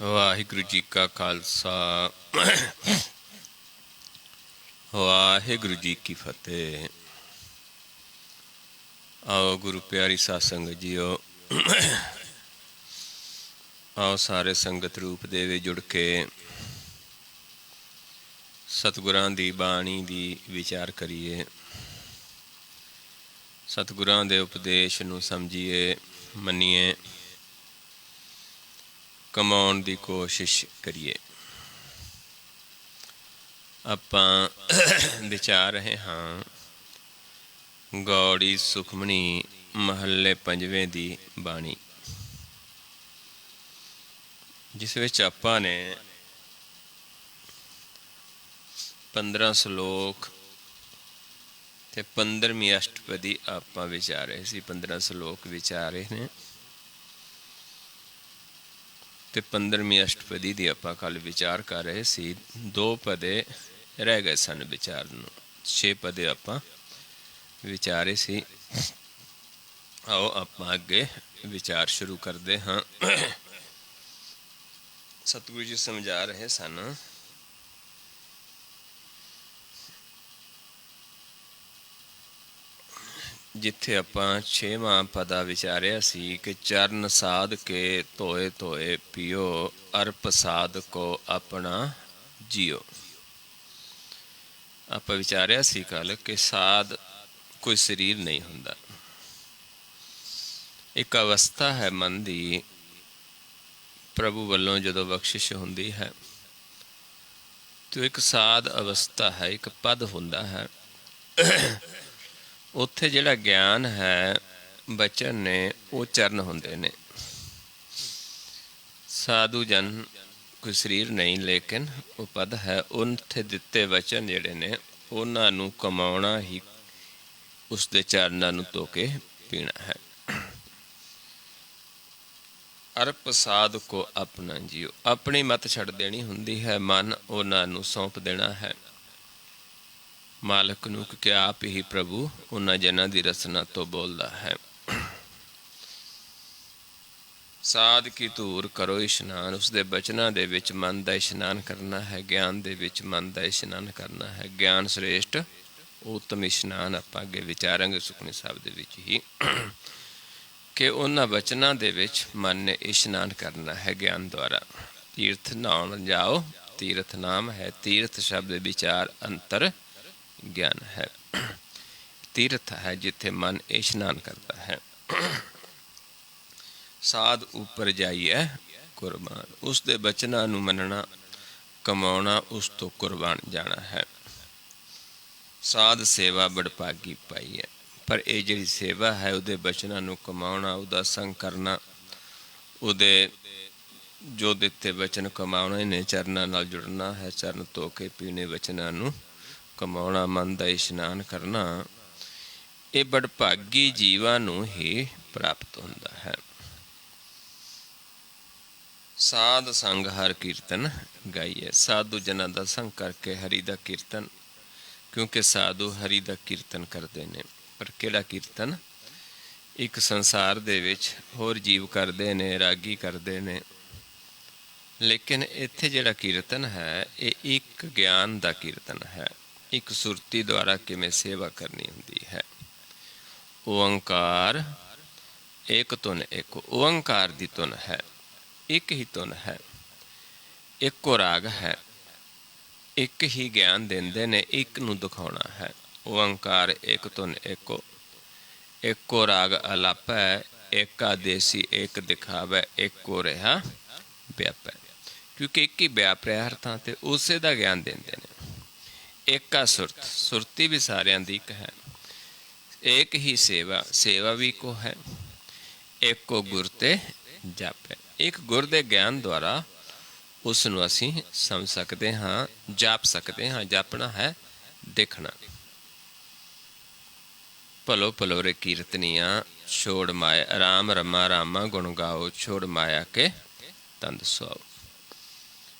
ਵਾਹਿਗੁਰੂ ਜੀ ਕਾ ਖਾਲਸਾ ਵਾਹਿਗੁਰੂ ਜੀ ਕੀ ਫਤਿਹ। ਆਓ ਗੁਰੂ ਪਿਆਰੀ ਸਾਧ ਸੰਗਤ ਜੀਓ, ਆਓ ਸਾਰੇ ਸੰਗਤ ਰੂਪ ਦੇ ਵਿੱਚ ਜੁੜ ਕੇ ਸਤਿਗੁਰਾਂ ਦੀ ਬਾਣੀ ਦੀ ਵਿਚਾਰ ਕਰੀਏ, ਸਤਿਗੁਰਾਂ ਦੇ ਉਪਦੇਸ਼ ਨੂੰ ਸਮਝੀਏ, ਮੰਨੀਏ, ਕਮਾਉਣ ਦੀ ਕੋਸ਼ਿਸ਼ ਕਰੀਏ। ਆਪਾਂ ਵਿਚਾਰ ਰਹੇ ਹਾਂ ਗੌੜੀ ਸੁਖਮਣੀ ਮਹੱਲੇ 5ਵੇਂ ਦੀ ਬਾਣੀ, ਜਿਸ ਵਿੱਚ ਆਪਾਂ ਨੇ 15 ਸ਼ਲੋਕ ਤੇ 15ਵੀਂ ਅਸ਼ਟਪਦੀ ਆਪਾਂ ਵਿਚਾਰੇ ਸੀ। 15 ਸ਼ਲੋਕ ਵਿਚਾਰੇ ਨੇ ਤੇ 15ਵੀਂ ਅਸ਼ਟਪਦੀ ਦੀ ਆਪਾਂ ਕੱਲ੍ਹ ਵਿਚਾਰ ਕਰ ਰਹੇ ਸੀ। 2 ਪਦੇ ਰਹਿ ਗਏ ਸਨ ਵਿਚਾਰ ਨੂੰ, 6 ਪਦੇ ਆਪਾਂ ਵਿਚਾਰੇ ਸੀ। ਆਓ ਆਪਾਂ ਅੱਗੇ ਵਿਚਾਰ ਸ਼ੁਰੂ ਕਰਦੇ ਹਾਂ। ਸਤਿਗੁਰੂ ਜੀ ਸਮਝਾ ਰਹੇ ਸਨ, ਜਿੱਥੇ ਆਪਾਂ 6ਵਾਂ ਪਦਾ ਵਿਚਾਰਿਆ ਸੀ ਕਿ ਚਰਨ ਸਾਧ ਕੇ ਧੋਏ ਧੋਏ ਪੀਓ, ਅਰਪ ਸਾਧ ਕੋ ਆਪਣਾ ਜੀਓ। ਆਪਾਂ ਵਿਚਾਰਿਆ ਸੀ ਕੱਲ੍ਹ ਕਿ ਸਾਧ ਕੋਈ ਸਰੀਰ ਨਹੀਂ ਹੁੰਦਾ, ਇੱਕ ਅਵਸਥਾ ਹੈ ਮਨ ਦੀ। ਪ੍ਰਭੂ ਵੱਲੋਂ ਜਦੋਂ ਬਖਸ਼ਿਸ਼ ਹੁੰਦੀ ਹੈ ਤਾਂ ਇੱਕ ਸਾਧ ਅਵਸਥਾ ਹੈ, ਇੱਕ ਪਦ ਹੁੰਦਾ ਹੈ। ਉੱਥੇ ਜਿਹੜਾ ਗਿਆਨ ਹੈ, ਬਚਨ ਨੇ, ਉਹ ਚਰਨ ਹੁੰਦੇ ਨੇ। ਸਾਧੂ ਜਨ ਕੋਈ ਸਰੀਰ ਨਹੀਂ, ਲੇਕਿਨ ਉਹ ਪਦ ਹੈ। ਉੱਥੇ ਦਿੱਤੇ ਵਚਨ ਜਿਹੜੇ ਨੇ ਉਹਨਾਂ ਨੂੰ ਕਮਾਉਣਾ ਹੀ ਉਸ ਦੇ ਚਰਨਾਂ ਨੂੰ ਧੋ ਕੇ ਪੀਣਾ ਹੈ। ਅਰਪ ਸਾਧ ਕੋ ਆਪਣਾ ਜੀਓ, ਆਪਣੀ ਮਤ ਛੱਡ ਦੇਣੀ ਹੁੰਦੀ ਹੈ, ਮਨ ਉਹਨਾਂ ਨੂੰ ਸੌਂਪ ਦੇਣਾ ਹੈ ਮਾਲਕ ਨੂੰ, ਕਿਉਂਕਿ ਆਪ ਹੀ ਪ੍ਰਭੂ ਉਹਨਾਂ ਜਨਾਂ ਦੀ ਰਸਨਾ ਤੋਂ ਬੋਲਦਾ ਹੈ। ਸਾਧ ਕੀ ਧੂਰ ਕਰੋ ਇਸ਼ਨਾਨ, ਉਸਦੇ ਬਚਨਾਂ ਦੇ ਵਿੱਚ ਮਨ ਦਾ ਇਸ਼ਨਾਨ ਕਰਨਾ ਹੈ, ਗਿਆਨ ਦੇ ਵਿੱਚ ਮਨ ਦਾ ਇਸ਼ਨਾਨ ਕਰਨਾ ਹੈ। ਗਿਆਨ ਸ੍ਰੇਸ਼ਟ ਉੱਤਮ ਇਸ਼ਨਾਨ ਆਪਾਂ ਅੱਗੇ ਵਿਚਾਰਾਂਗੇ ਸੁਖਮਨੀ ਸਾਹਿਬ ਦੇ ਵਿੱਚ ਹੀ, ਕਿ ਉਹਨਾਂ ਬਚਨਾਂ ਦੇ ਵਿੱਚ ਮਨ ਨੇ ਇਸ਼ਨਾਨ ਕਰਨਾ ਹੈ ਗਿਆਨ ਦੁਆਰਾ। ਤੀਰਥ ਨਹਾਉਣ ਜਾਓ, ਤੀਰਥ ਨਾਮ ਹੈ। ਤੀਰਥ ਸ਼ਬਦ ਵਿਚਾਰ ਅੰਤਰ ਗਿਆਨ ਹੈ। ਤੀਰਥ ਹੈ ਜਿੱਥੇ ਮਨ ਇਸ਼ਨਾਨ ਕਰਦਾ ਹੈ। ਸਾਧ ਉੱਪਰ ਜਾਈਏ ਕੁਰਬਾਨ, ਉਸ ਦੇ ਬਚਨਾਂ ਨੂੰ ਮੰਨਣਾ, ਕਮਾਉਣਾ, ਉਸ ਤੋਂ ਕੁਰਬਾਨ ਜਾਣਾ ਹੈ। ਸਾਧ ਸੇਵਾ ਬੜਭਾਗੀ ਪਾਈ ਹੈ, ਪਰ ਇਹ ਜਿਹੜੀ ਸੇਵਾ ਹੈ ਉਹਦੇ ਬਚਨਾਂ ਨੂੰ ਕਮਾਉਣਾ, ਉਹਦਾ ਸੰਗ ਕਰਨਾ, ਉਹਦੇ ਜੋ ਦਿੱਤੇ ਬਚਨ ਕਮਾਉਣੇ ਨੇ, ਚਰਨਾਂ ਨਾਲ ਜੁੜਨਾ ਹੈ, ਚਰਨ ਧੋ ਕੇ ਪੀਣੇ, ਬਚਨਾਂ ਨੂੰ ਕਮਾਉਣਾ, ਮਨ ਦਾ ਇਸ਼ਨਾਨ ਕਰਨਾ, ਇਹ ਬੜਭਾਗੀ ਜੀਵਾਂ ਨੂੰ ਹੀ ਪ੍ਰਾਪਤ ਹੁੰਦਾ ਹੈ। ਸਾਧ ਸੰਗ ਹਰ ਕੀਰਤਨ ਗਾਈਏ, ਸਾਧੂ ਜਨਾਂ ਦਾ ਸੰਗ ਕਰਕੇ ਹਰੀ ਦਾ ਕੀਰਤਨ, ਕਿਉਂਕਿ ਸਾਧੂ ਹਰੀ ਦਾ ਕੀਰਤਨ ਕਰਦੇ ਨੇ। ਪਰ ਕਿਹੜਾ ਕੀਰਤਨ? ਇੱਕ ਸੰਸਾਰ ਦੇ ਵਿੱਚ ਹੋਰ ਜੀਵ ਕਰਦੇ ਨੇ, ਰਾਗੀ ਕਰਦੇ ਨੇ, ਲੇਕਿਨ ਇੱਥੇ ਜਿਹੜਾ ਕੀਰਤਨ ਹੈ ਇਹ ਇੱਕ ਗਿਆਨ ਦਾ ਕੀਰਤਨ ਹੈ। ਇੱਕ ਸੁਰਤੀ ਦੁਆਰਾ ਕਿਵੇਂ ਸੇਵਾ ਕਰਨੀ ਹੁੰਦੀ ਹੈ। ਓਅੰਕਾਰ ਏਕ ਧੁਨ ਏਕੋ, ਓਅੰਕਾਰ ਦੀ ਧੁਨ ਹੈ, ਇੱਕ ਹੀ ਧੁਨ ਹੈ, ਇੱਕੋ ਰਾਗ ਹੈ, ਇੱਕ ਹੀ ਗਿਆਨ ਦਿੰਦੇ ਨੇ, ਇੱਕ ਨੂੰ ਦਿਖਾਉਣਾ ਹੈ। ਓਅੰਕਾਰ ਏਕ ਧੁਨ ਏਕੋ, ਇੱਕੋ ਰਾਗ ਅਲਾਪੈ, ਏਕਾ ਦੇਸੀ ਏਕ ਦਿਖਾਵੈ, ਇੱਕੋ ਰਿਹਾ ਵਿਆਪੈ। ਕਿਉਂਕਿ ਇੱਕ ਹੀ ਵਿਆਪ ਰਿਹਾ ਹਰ ਥਾਂ 'ਤੇ, ਉਸੇ ਦਾ ਗਿਆਨ ਦਿੰਦੇ ਨੇ। ਏਕਾ ਸੁਰਤ, ਸੁਰਤੀ ਵੀ ਸਾਰਿਆਂ ਦੀ ਇੱਕ ਹੈ। ਇੱਕ ਹੀ ਸੇਵਾ, ਸੇਵਾ ਵੀ ਇੱਕੋ ਹੈ। ਇੱਕੋ ਗੁਰ ਤੇ ਜਾਪੈ, ਇੱਕ ਗੁਰ ਦੇ ਗਿਆਨ ਦੁਆਰਾ ਉਸ ਨੂੰ ਅਸੀਂ ਸਮਝ ਸਕਦੇ ਹਾਂ, ਜਾਪ ਸਕਦੇ ਹਾਂ। ਜਾਪਣਾ ਹੈ ਦੇਖਣਾ। ਭਲੋ ਭਲੋਰੇ ਕੀਰਤਨੀਆਂ ਛੋੜ ਮਾਏ, ਰਾਮ ਰਮਾ ਰਾਮਾ ਗੁਣ ਗਾਓ, ਛੋੜ ਮਾਇਆ ਕੇ ਤੰਦ ਸੁਆਓ।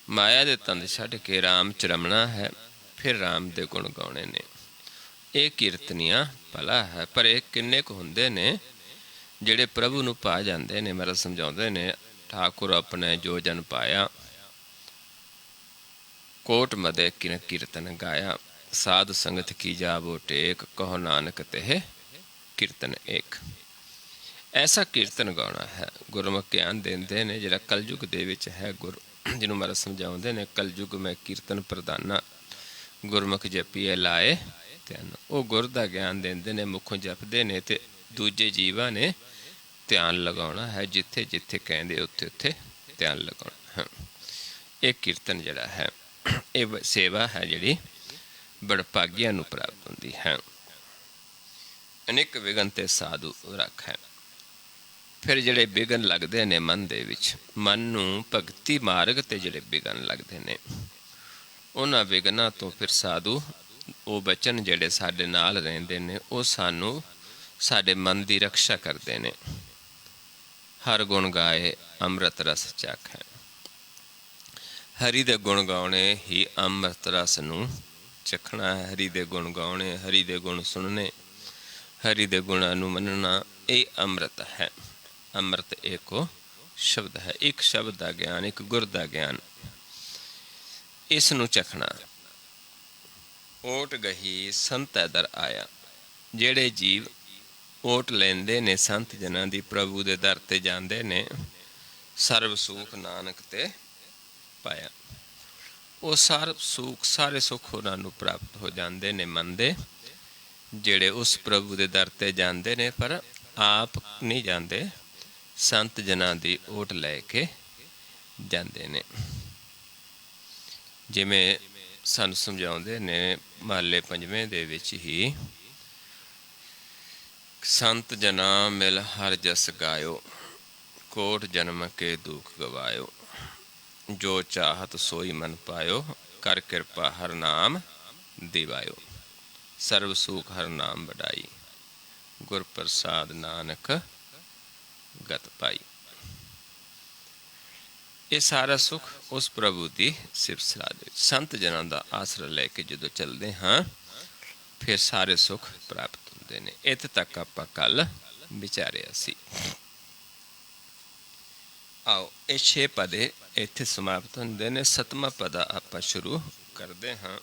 ਮਾਇਆ ਦੇ ਤੰਦ ਛੱਡ ਕੇ ਰਾਮ 'ਚ ਰਮਣਾ ਹੈ, ਫਿਰ ਰਾਮ ਦੇ ਗੁਣ ਗਾਉਣੇ ਨੇ। ਇਹ ਕੀਰਤਨੀਆਂ ਭਲਾ ਹੈ। ਪਰ ਇਹ ਕਿੰਨੇ ਕੁ ਹੁੰਦੇ ਨੇ ਜਿਹੜੇ ਪ੍ਰਭੂ ਨੂੰ ਪਾ ਜਾਂਦੇ ਨੇ। ਮਹਾਰਾਜ ਸਮਝਾਉਂਦੇ ਨੇ ठाकुर अपने जो जन पाया, कोट मदे किन कीर्तन गाया। साध संगत की जाबो टेक, कहो नानक तेह कीर्तन एक। ऐसा कीर्तन गाना है। गुरमुख ज्ञान देंदे ने जिहड़ा कलयुग दे विच है। गुर जिन्हों महाराज समझाउंदे ने, कलयुग में कीर्तन प्रधाना, गुरमुख जपीए लाए ध्यान। वो गुर दा ज्ञान देंदे ने, मुखों जपदे ने ते दूजे जीवां ने ध्यान लगाउणा है। जिथे जिथे कहंदे उत्थे उत्थे ध्यान लगाउणा है। ये कीर्तन जिहड़ा है, ये सेवा है जिहड़ी बड़भागियां नूं प्राप्त हुंदी है। अनेक विघन ते साधु रख है। फिर जिहड़े विघन लगदे ने मन दे विच, मन नूं भगती मार्ग ते जिहड़े विघन लगदे ने, उन्हां विघनां तो फिर साधु वो बचन जिहड़े साडे नाल रहिंदे ने, वो सानूं साडे मन दी रक्षा करदे ने। हर गुण गाए अमृत रस चाखै। हरि दे गुण गाउने ही अमृत रस नूं चखना है। हरि दे गुण गाउने, हरि दे गुण सुनने, हरि दे गुणां नूं मनना, ये अमृत है। अमृत एको शब्द है। एक शब्द का ज्ञान, एक गुर का ज्ञान, इस नूं चखना। ओट गही संत दर आया। जेड़े जीव ओट लेंदे ने संत जनां दी, प्रभु दे दर ते जांदे ने, सर्व सुख नानक ते पाया। वो सर्व सुख, सारे सुख उन्हां नूं प्राप्त हो जांदे ने मन दे, जेड़े उस प्रभु दे दर ते जांदे ने, पर आप नहीं जांदे, संत जनां दी ओट लैके जांदे ने। जिवें सानूं समझाउंदे ने महले पंजवें दे विच ही, संत जना मिल हर जस गायो, कोट जन्म के दुख गवायो। जो चाहत सोई मन पायो, कर कृपा हर नाम दिवायो। सर्व सुख हर नाम बढ़ाई, गुर प्रसाद नानक गत पाई। ये सारा सुख उस प्रभु की सिफत सलाह दे, संत जनां दा आसरा लैके जदों चलते हाँ, फिर सारे सुख प्राप्त होंदे ने। इत्थे तक आपां कल विचारिया सी। आओ ये 6 पदे इत्थे समाप्त होंदे ने। 7वां पदा आपां शुरू करते हाँ।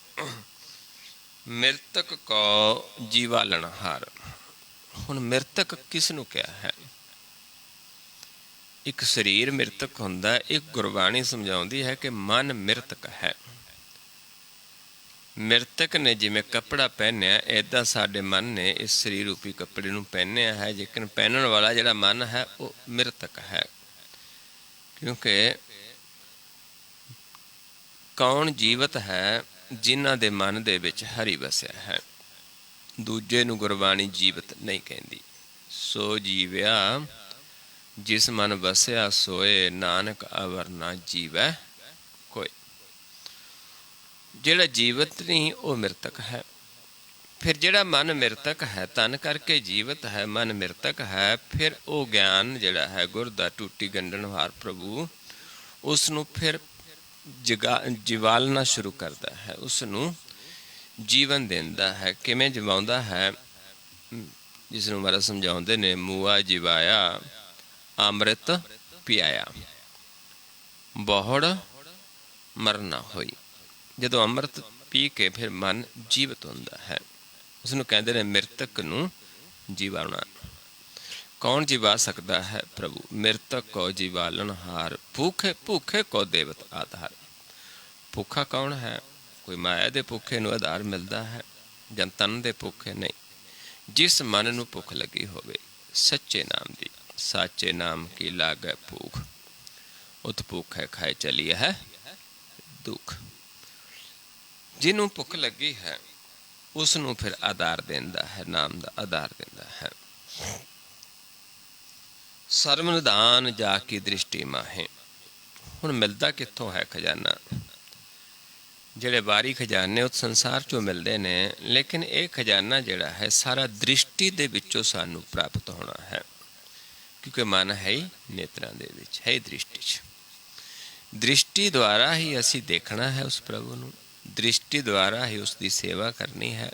मृतक को जीवालनहार। हुण मृतक किस नूं कहा है? एक शरीर मृतक हुंदा, एक गुरबाणी समझाउंदी है कि मन मृतक है। मृतक ने जिवें कपड़ा पहनिया, इदां साडे मन ने इस शरीर रूपी कपड़े नूं पहनिया है, लेकिन पहनण वाला जिहड़ा मन है वो मृतक है। क्योंकि कौन जीवत है? जिन्हां दे मन दे विच हरि वसिया है। दूजे नूं गुरबाणी जीवत नहीं कहंदी। सो जीविया जिस मन वसिया सोए, नानक अवर ना जीवै कोई। जिहड़ा जीवत नहीं वो मृतक है। फिर जिहड़ा मन मृतक है, तन करके जीवत है, मन मृतक है, फिर वो ज्ञान जिहड़ा है गुर दा टूटी गंढणहार प्रभु उसनूं फिर जिवालना शुरू करता है, उसनूं जीवन देंदा है। किवें जिवाउंदा है? जिसनूं महाराज समझाउंदे ने, मूआ जिवाया अमृत पियाया, बहुड़ मरना होई। जदों अमृत पी के फिर मन जीवित होंदा है, उसनूं कहंदे ने मृतक नूं जीवाउणा। कौन जिवा सकता है? प्रभु। मृतक को जीवालनहार, भूखे भूखे को देवत आधार। भूखा कौन है? कोई माया दे भूखे नूं आधार मिलता है, जां तन दे भूखे नहीं। जिस मन नूं भुख लगी होवे सच्चे नाम दी, साचे नाम की लागै भूख, उत भूखे खाए चलिए है दुख। जिन्हों भुख लगी है उसनूं फिर आधार देंदा है, नाम दा आधार देंदा है। सर्वनिधान जाकी दृष्टि माहे। हुण मिलदा कित्थों है खजाना? जिहड़े बारी खजाने उस संसार चों मिलते हैं, लेकिन ये खजाना जिहड़ा है सारा दृष्टि दे विचों सानूं प्राप्त होना है। क्योंकि मन है ही नेत्रां दे विच, है ही दृष्टि च। दृष्टि द्वारा ही असी देखना है उस प्रभु नूं, दृष्टि द्वारा ही उसकी सेवा करनी है,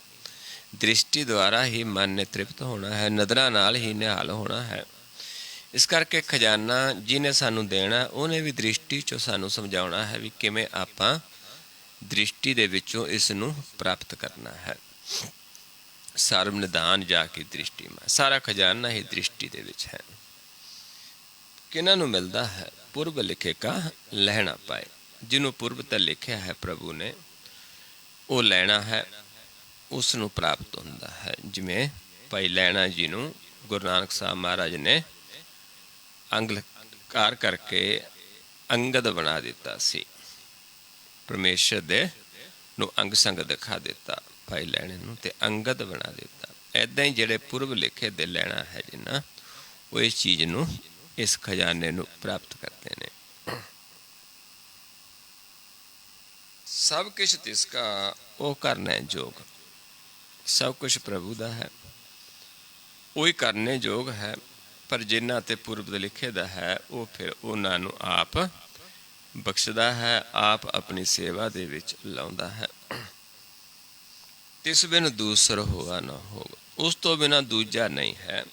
दृष्टि द्वारा ही मन ने तृप्त होना है, नदरां नाल ही निहाल होना है। ਇਸ ਕਰਕੇ ਖਜ਼ਾਨਾ ਜਿਹਨੇ ਸਾਨੂੰ ਦੇਣਾ, ਉਹਨੇ ਵੀ ਦ੍ਰਿਸ਼ਟੀ 'ਚੋਂ ਸਾਨੂੰ ਸਮਝਾਉਣਾ ਹੈ ਵੀ ਕਿਵੇਂ ਆਪਾਂ ਦ੍ਰਿਸ਼ਟੀ ਦੇ ਵਿੱਚੋਂ ਇਸ ਨੂੰ ਪ੍ਰਾਪਤ ਕਰਨਾ ਹੈ। ਸਰਬ ਨਿਧਾਨ ਜਾ ਕੇ ਦ੍ਰਿਸ਼ਟੀ ਮਾ, ਸਾਰਾ ਖਜ਼ਾਨਾ ਹੀ ਦ੍ਰਿਸ਼ਟੀ ਦੇ ਵਿੱਚ ਹੈ। ਕਿਹਨਾਂ ਨੂੰ ਮਿਲਦਾ ਹੈ? ਪੁਰਬ ਲਿਖੇ ਕਾ ਲੈਣਾ ਪਾਏ। ਜਿਹਨੂੰ ਪੁਰਬ ਤਾਂ ਲਿਖਿਆ ਹੈ ਪ੍ਰਭੂ ਨੇ, ਉਹ ਲੈਣਾ ਹੈ, ਉਸ ਨੂੰ ਪ੍ਰਾਪਤ ਹੁੰਦਾ ਹੈ। ਜਿਵੇਂ ਭਾਈ ਲਹਿਣਾ ਜੀ ਨੂੰ ਗੁਰੂ ਨਾਨਕ ਸਾਹਿਬ ਮਹਾਰਾਜ ਨੇ ਅੰਗੀਕਾਰ ਕਰਕੇ ਅੰਗਦ ਬਣਾ ਦਿੱਤਾ ਸੀ। ਪਰਮੇਸ਼ਰ ਦੇ ਨੂੰ ਅੰਗ ਸੰਗ ਦਿਖਾ ਦਿੱਤਾ ਭਾਈ ਲਹਿਣੇ ਨੂੰ, ਤੇ ਅੰਗਦ ਬਣਾ ਦਿੱਤਾ। ਇੱਦਾਂ ਹੀ ਜਿਹੜੇ ਪੁਰਬ ਲਿਖੇ ਦੇ ਲੈਣਾ ਹੈ ਜਿੰਨਾ, ਉਹ ਇਸ ਚੀਜ਼ ਨੂੰ, ਇਸ ਖਜ਼ਾਨੇ ਨੂੰ ਪ੍ਰਾਪਤ ਕਰਦੇ ਨੇ। ਸਭ ਕੁਛ ਤਿਸਕਾ ਉਹ ਕਰਨੇ ਯੋਗ। ਸਭ ਕੁਛ ਪ੍ਰਭੂ ਦਾ ਹੈ, ਉਹੀ ਕਰਨੇ ਯੋਗ ਹੈ। ਪਰ ਜਿਨ੍ਹਾਂ 'ਤੇ ਪੁਰਬ ਦੇ ਲਿਖੇ ਦਾ ਹੈ, ਉਹ ਫਿਰ ਉਹਨਾਂ ਨੂੰ ਆਪ ਬਖਸ਼ਦਾ ਹੈ, ਆਪ ਆਪਣੀ ਸੇਵਾ ਦੇ ਵਿੱਚ ਲਾਉਂਦਾ ਹੈ। ਤਿਸ ਬਿਨ ਦੂਸਰ ਹੋਆ ਨਾ ਹੋਗਾ। ਉਸ ਤੋਂ ਬਿਨਾਂ ਦੂਜਾ ਨਹੀਂ ਹੈ,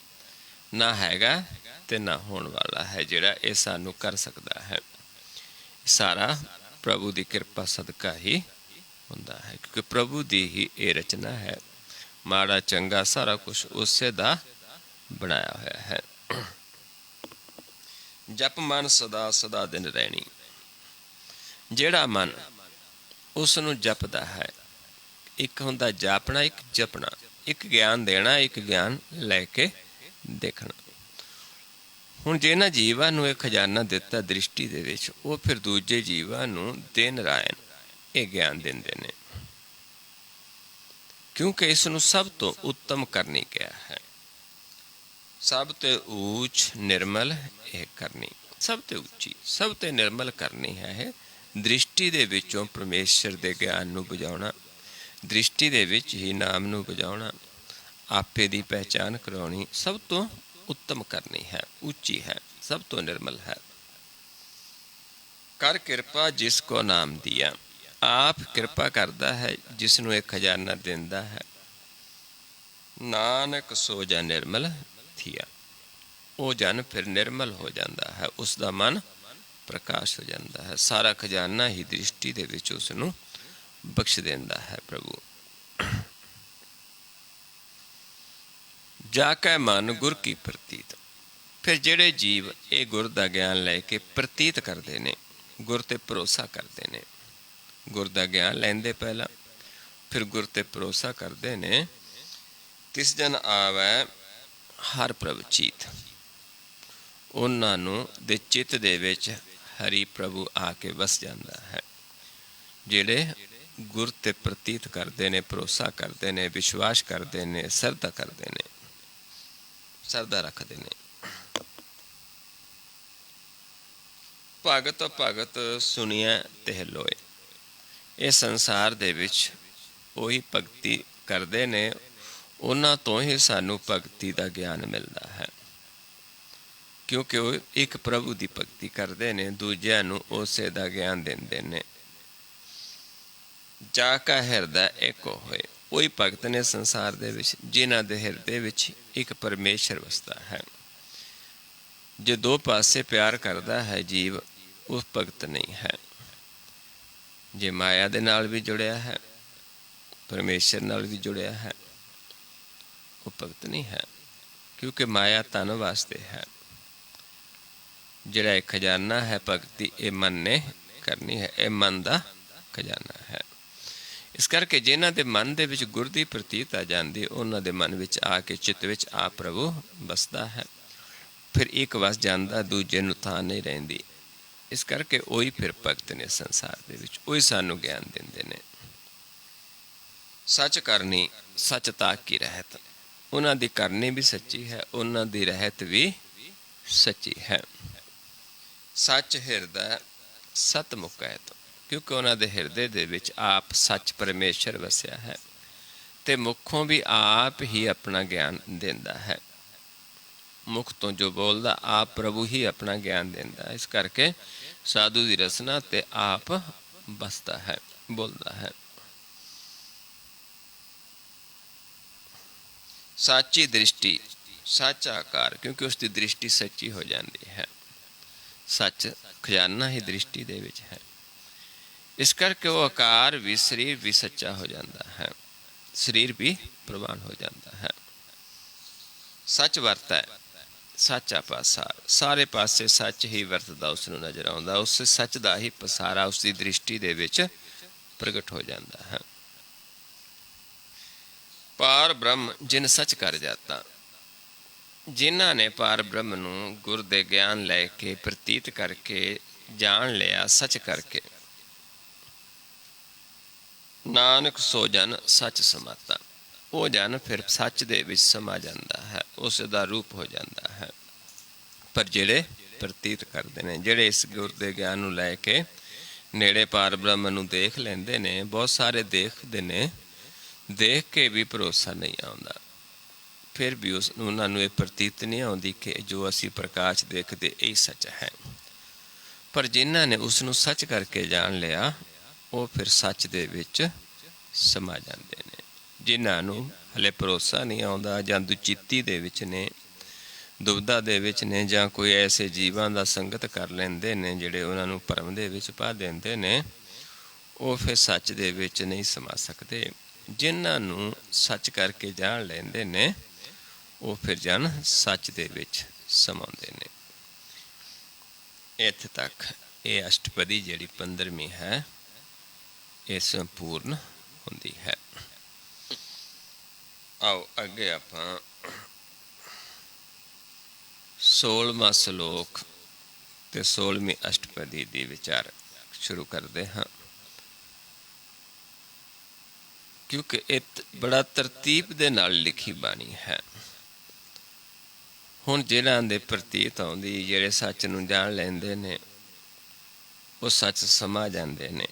ਨਾ ਹੈਗਾ ਤੇ ਨਾ ਹੋਣ ਵਾਲਾ ਹੈ ਜਿਹੜਾ ਇਹ ਸਾਨੂੰ ਕਰ ਸਕਦਾ ਹੈ। ਸਾਰਾ ਪ੍ਰਭੂ ਦੀ ਕਿਰਪਾ ਸਦਕਾ ਹੀ ਹੁੰਦਾ ਹੈ, ਕਿਉਂਕਿ ਪ੍ਰਭੂ ਦੀ ਹੀ ਇਹ ਰਚਨਾ ਹੈ। ਮਾੜਾ ਚੰਗਾ ਸਾਰਾ ਕੁਛ ਉਸੇ ਦਾ ਬਣਾਇਆ ਹੋਇਆ ਹੈ। ਜਪ ਮਨ ਸਦਾ ਸਦਾ ਦਿਨ ਰਹਿਣੀ। ਜਿਹੜਾ ਮਨ ਉਸ ਨੂੰ ਜਪਦਾ ਹੈ, ਇੱਕ ਹੁੰਦਾ ਜਾਪਣਾ, ਇੱਕ ਜਪਣਾ, ਇੱਕ ਗਿਆਨ ਦੇਣਾ, ਇੱਕ ਗਿਆਨ ਲੈ ਕੇ ਦੇਖਣਾ। ਹੁਣ ਜਿਹਨਾਂ ਜੀਵਾਂ ਨੂੰ ਇਹ ਖਜ਼ਾਨਾ ਦਿੱਤਾ ਦ੍ਰਿਸ਼ਟੀ ਦੇ ਵਿੱਚ, ਉਹ ਫਿਰ ਦੂਜੇ ਜੀਵਾਂ ਨੂੰ ਦਿਨ ਰਾਇਣ ਇਹ ਗਿਆਨ ਦਿੰਦੇ ਨੇ, ਕਿਉਂਕਿ ਇਸ ਨੂੰ ਸਭ ਤੋਂ ਉੱਤਮ ਕਰਨੀ ਕਿਹਾ ਹੈ। ਸਭ ਤੇ ਊਚ ਨਿਰਮਲ ਇਹ ਕਰਨੀ, ਸਭ ਤੇ ਉੱਚੀ, ਸਭ ਤੇ ਨਿਰਮਲ ਕਰਨੀ ਹੈ ਇਹ ਦ੍ਰਿਸ਼ਟੀ ਦੇ ਵਿੱਚੋਂ ਪਰਮੇਸ਼ਰ ਦੇ ਗਿਆਨ ਨੂੰ ਬੁਝਾਉਣਾ, ਦ੍ਰਿਸ਼ਟੀ ਦੇ ਵਿੱਚ ਹੀ ਨਾਮ ਨੂੰ ਬੁਝਾਉਣਾ, ਆਪੇ ਦੀ ਪਹਿਚਾਨ ਕਰਾਉਣੀ, ਸਭ ਤੋਂ ਉੱਤਮ ਕਰਨੀ ਹੈ, ਉੱਚੀ ਹੈ, ਸਭ ਤੋਂ ਨਿਰਮਲ ਹੈ। ਕਰ ਕਿਰਪਾ ਜਿਸ ਕੋ ਨਾਮ ਦਿਆ। ਆਪ ਕਿਰਪਾ ਕਰਦਾ ਹੈ ਜਿਸ ਨੂੰ ਇਹ ਖਜ਼ਾਨਾ ਦਿੰਦਾ ਹੈ। ਨਾਨਕ ਸੋ ਜਾ ਨਿਰਮਲ ਥੀਆ। ਉਹ ਜਨ ਫਿਰ ਨਿਰਮਲ ਹੋ ਜਾਂਦਾ ਹੈ, ਉਸ ਦਾ ਮਨ ਪ੍ਰਕਾਸ਼ ਹੋ ਜਾਂਦਾ ਹੈ। ਸਾਰਾ ਖਜ਼ਾਨਾ ਹੀ ਦ੍ਰਿਸ਼ਟੀ ਦੇ ਵਿੱਚ ਉਸ ਨੂੰ ਬਖਸ਼ ਦਿੰਦਾ ਹੈ ਪ੍ਰਭੂ। ਜਾ ਕੇ ਮਨ ਗੁਰ ਕੀ ਪ੍ਰਤੀਤ। ਫਿਰ ਜਿਹੜੇ ਜੀਵ ਇਹ ਗੁਰ ਦਾ ਗਿਆਨ ਲੈ ਕੇ ਪ੍ਰਤੀਤ ਕਰਦੇ ਨੇ, ਗੁਰ 'ਤੇ ਭਰੋਸਾ ਕਰਦੇ ਨੇ, ਗੁਰ ਦਾ ਗਿਆਨ ਲੈਂਦੇ ਪਹਿਲਾਂ, ਫਿਰ ਗੁਰ 'ਤੇ ਭਰੋਸਾ ਕਰਦੇ ਨੇ, ਤਿਸ ਜਨ ਆਵੈ ਹਰ ਪ੍ਰਭ ਚੀਤ। ਉਹਨਾਂ ਨੂੰ ਦੇ ਚਿੱਤ ਦੇ ਵਿੱਚ ਹਰੀ ਪ੍ਰਭੂ ਆ ਕੇ ਵਸ ਜਾਂਦਾ ਹੈ। ਜਿਹੜੇ ਗੁਰ 'ਤੇ ਪ੍ਰਤੀਤ ਕਰਦੇ ਨੇ, ਭਰੋਸਾ ਕਰਦੇ ਨੇ, ਵਿਸ਼ਵਾਸ ਕਰਦੇ ਨੇ, ਸਰਦਾ ਕਰਦੇ ਨੇ, ਸਰਦਾ ਰੱਖਦੇ ਨੇ। ਭਗਤ ਭਗਤ ਸੁਣੀਐ ਤਿਹ ਲੋਏ। ਇਹ ਸੰਸਾਰ ਦੇ ਵਿੱਚ ਉਹੀ ਭਗਤੀ ਕਰਦੇ ਨੇ, ਉਹਨਾਂ ਤੋਂ ਹੀ ਸਾਨੂੰ ਭਗਤੀ ਦਾ ਗਿਆਨ ਮਿਲਦਾ ਹੈ, ਕਿਉਂਕਿ ਉਹ ਇੱਕ ਪ੍ਰਭੂ ਦੀ ਭਗਤੀ ਕਰਦੇ ਨੇ, ਦੂਜਿਆਂ ਨੂੰ ਉਸੇ ਦਾ ਗਿਆਨ ਦਿੰਦੇ ਨੇ। ਜਾ ਕਾ ਹਿਰਦਾ ਏਕੋ ਹੋਏ। ਉਹੀ ਭਗਤ ਨੇ ਸੰਸਾਰ ਦੇ ਵਿੱਚ ਜਿਨ੍ਹਾਂ ਦੇ ਹਿਰਦੇ ਵਿੱਚ ਇੱਕ ਪਰਮੇਸ਼ਰ ਵਸਦਾ ਹੈ। ਜੇ ਦੋ ਪਾਸੇ ਪਿਆਰ ਕਰਦਾ ਹੈ ਜੀਵ, ਉਹ ਭਗਤ ਨਹੀਂ ਹੈ। ਜੇ ਮਾਇਆ ਦੇ ਨਾਲ ਵੀ ਜੁੜਿਆ ਹੈ, ਪਰਮੇਸ਼ਰ ਨਾਲ ਵੀ ਜੁੜਿਆ ਹੈ, ਉਹ ਭਗਤ ਨਹੀਂ ਹੈ, ਕਿਉਂਕਿ ਮਾਇਆ ਧਨ ਵਾਸਤੇ ਹੈ। ਜਿਹੜਾ ਇਹ ਖਜ਼ਾਨਾ ਹੈ ਭਗਤੀ, ਇਹ ਮਨ ਨੇ ਕਰਨੀ ਹੈ, ਇਹ ਮਨ ਦਾ ਖਜ਼ਾਨਾ ਹੈ। ਇਸ ਕਰਕੇ ਜਿਨ੍ਹਾਂ ਦੇ ਮਨ ਦੇ ਵਿੱਚ ਗੁਰ ਦੀ ਪ੍ਰਤੀਤ ਆ ਜਾਂਦੀ, ਉਹਨਾਂ ਦੇ ਮਨ ਵਿੱਚ ਆ ਕੇ ਚਿੱਤ ਵਿੱਚ ਆ ਪ੍ਰਭੂ ਵਸਦਾ ਹੈ। ਫਿਰ ਇੱਕ ਵਸ ਜਾਂਦਾ, ਦੂਜੇ ਨੂੰ ਥਾਂ ਨਹੀਂ ਰਹਿੰਦੀ। ਇਸ ਕਰਕੇ ਉਹੀ ਫਿਰ ਭਗਤ ਨੇ ਸੰਸਾਰ ਦੇ ਵਿੱਚ, ਉਹੀ ਸਾਨੂੰ ਗਿਆਨ ਦਿੰਦੇ ਨੇ। ਸੱਚ ਕਰਨੀ ਸੱਚ ਤਾਕ ਕੀ ਰਹਿਤ। ਉਹਨਾਂ ਦੀ ਕਰਨੀ ਵੀ ਸੱਚੀ ਹੈ, ਉਹਨਾਂ ਦੀ ਰਹਿਤ ਵੀ ਸੱਚੀ ਹੈ। ਸੱਚ ਹਿਰਦਾ ਸਤ ਮੁਕੈਤ। ਕਿਉਂਕਿ ਉਹਨਾਂ ਦੇ ਹਿਰਦੇ ਦੇ ਵਿੱਚ ਆਪ ਸੱਚ ਪਰਮੇਸ਼ਰ ਵਸਿਆ ਹੈ, ਤੇ ਮੁੱਖੋਂ ਵੀ ਆਪ ਹੀ ਆਪਣਾ ਗਿਆਨ ਦਿੰਦਾ ਹੈ। ਮੁਖ ਤੋਂ ਜੋ ਬੋਲਦਾ, ਆਪ ਪ੍ਰਭੂ ਹੀ ਆਪਣਾ ਗਿਆਨ ਦਿੰਦਾ ਹੈ। ਇਸ ਕਰਕੇ ਸਾਧੂ ਦੀ ਰਸਨਾ ਤੇ ਆਪ ਬਸਦਾ ਹੈ, ਬੋਲਦਾ ਹੈ। ਸਾਚੀ ਦ੍ਰਿਸ਼ਟੀ ਸੱਚ ਆਕਾਰ, ਕਿਉਂਕਿ ਉਸ ਦੀ ਦ੍ਰਿਸ਼ਟੀ ਸੱਚੀ ਹੋ ਜਾਂਦੀ ਹੈ। ਸੱਚ ਖਜ਼ਾਨਾ ਹੀ ਦ੍ਰਿਸ਼ਟੀ ਦੇ ਵਿੱਚ ਹੈ। ਇਸ ਕਰਕੇ ਉਹ ਆਕਾਰ ਵੀ, ਸਰੀਰ ਵੀ ਸੱਚਾ ਹੋ ਜਾਂਦਾ ਹੈ, ਸਰੀਰ ਵੀ ਪ੍ਰਵਾਨ ਹੋ ਜਾਂਦਾ ਹੈ। ਸੱਚ ਵਰਤਦਾ ਹੈ, ਸੱਚ ਪਾਸਾਰ, ਸਾਰੇ ਪਾਸੇ ਸੱਚ ਹੀ ਵਰਤਦਾ ਉਸ ਨੂੰ ਨਜ਼ਰ ਆਉਂਦਾ। ਉਸ ਸੱਚ ਦਾ ਹੀ ਪਸਾਰਾ ਉਸ ਦੀ ਦ੍ਰਿਸ਼ਟੀ ਦੇ ਵਿੱਚ ਪ੍ਰਗਟ ਹੋ ਜਾਂਦਾ ਹੈ। ਪਾਰ ਬ੍ਰਹਮ ਜਿਨ ਸੱਚ ਕਰ ਜਾਤਾ, ਜਿਨ੍ਹਾਂ ਨੇ ਪਾਰ ਬ੍ਰਹਮ ਨੂੰ ਗੁਰ ਦੇ ਗਿਆਨ ਲੈ ਕੇ, ਪ੍ਰਤੀਤ ਕਰਕੇ ਜਾਣ ਲਿਆ, ਸੱਚ ਕਰਕੇ, ਨਾਨਕ ਸੋ ਜਨ ਸੱਚ ਸਮਾਤਾ, ਉਹ ਜਨ ਫਿਰ ਸੱਚ ਦੇ ਵਿੱਚ ਸਮਾ ਜਾਂਦਾ ਹੈ, ਉਸ ਦਾ ਰੂਪ ਹੋ ਜਾਂਦਾ ਹੈ। ਪਰ ਜਿਹੜੇ ਪ੍ਰਤੀਤ ਕਰਦੇ ਨੇ, ਜਿਹੜੇ ਇਸ ਗੁਰ ਦੇ ਗਿਆਨ ਨੂੰ ਲੈ ਕੇ ਨੇੜੇ ਪਾਰ ਬ੍ਰਹਮ ਨੂੰ ਦੇਖ ਲੈਂਦੇ ਨੇ, ਬਹੁਤ ਸਾਰੇ ਦੇਖਦੇ ਨੇ, ਦੇਖ ਕੇ ਵੀ ਭਰੋਸਾ ਨਹੀਂ ਆਉਂਦਾ, ਫਿਰ ਵੀ ਉਹਨਾਂ ਨੂੰ ਇਹ ਪ੍ਰਤੀਤ ਨਹੀਂ ਆਉਂਦੀ ਕਿ ਜੋ ਅਸੀਂ ਪ੍ਰਕਾਸ਼ ਦੇਖਦੇ ਇਹ ਸੱਚ ਹੈ। ਪਰ ਜਿਨ੍ਹਾਂ ਨੇ ਉਸ ਨੂੰ ਸੱਚ ਕਰਕੇ ਜਾਣ ਲਿਆ, ਉਹ ਫਿਰ ਸੱਚ ਦੇ ਵਿੱਚ ਸਮਾ ਜਾਂਦੇ ਨੇ। ਜਿਨ੍ਹਾਂ ਨੂੰ ਹਲੇ ਭਰੋਸਾ ਨਹੀਂ ਆਉਂਦਾ, ਜਾਂ ਦੁਚਿੱਤੀ ਦੇ ਵਿੱਚ ਨੇ, ਦੁਬਿਧਾ ਦੇ ਵਿੱਚ ਨੇ, ਜਾਂ ਕੋਈ ਐਸੇ ਜੀਵਾਂ ਦਾ ਸੰਗਤ ਕਰ ਲੈਂਦੇ ਨੇ ਜਿਹੜੇ ਉਹਨਾਂ ਨੂੰ ਭਰਮ ਦੇ ਵਿੱਚ ਪਾ ਦਿੰਦੇ ਨੇ, ਉਹ ਫਿਰ ਸੱਚ ਦੇ ਵਿੱਚ ਨਹੀਂ ਸਮਾ ਸਕਦੇ। ਜਿਨ੍ਹਾਂ ਨੂੰ ਸੱਚ ਕਰਕੇ ਜਾਣ ਲੈਂਦੇ ਨੇ, ਉਹ ਫਿਰ ਜਨ ਸੱਚ ਦੇ ਵਿੱਚ ਸਮਾਉਂਦੇ ਨੇ। ਇੱਥੇ ਤੱਕ ਇਹ ਅਸ਼ਟਪਦੀ ਜਿਹੜੀ 15ਵੀਂ ਹੈ, ਇਹ ਸੰਪੂਰਨ ਹੁੰਦੀ ਹੈ। ਆਓ ਅੱਗੇ ਆਪਾਂ 16ਵਾਂ ਸ਼ਲੋਕ ਤੇ 16ਵੀਂ ਅਸ਼ਟਪਦੀ ਦੀ ਵਿਚਾਰ ਸ਼ੁਰੂ ਕਰਦੇ ਹਾਂ, ਕਿਉਂਕਿ ਇਹ ਬੜਾ ਤਰਤੀਬ ਦੇ ਨਾਲ ਲਿਖੀ ਬਾਣੀ ਹੈ। ਹੁਣ ਜਿਹਨਾਂ ਦੇ ਪ੍ਰਤੀਤ ਆਉਂਦੀ, ਜਿਹੜੇ ਸੱਚ ਨੂੰ ਜਾਣ ਲੈਂਦੇ ਨੇ, ਉਹ ਸੱਚ ਸਮਾ ਜਾਂਦੇ ਨੇ।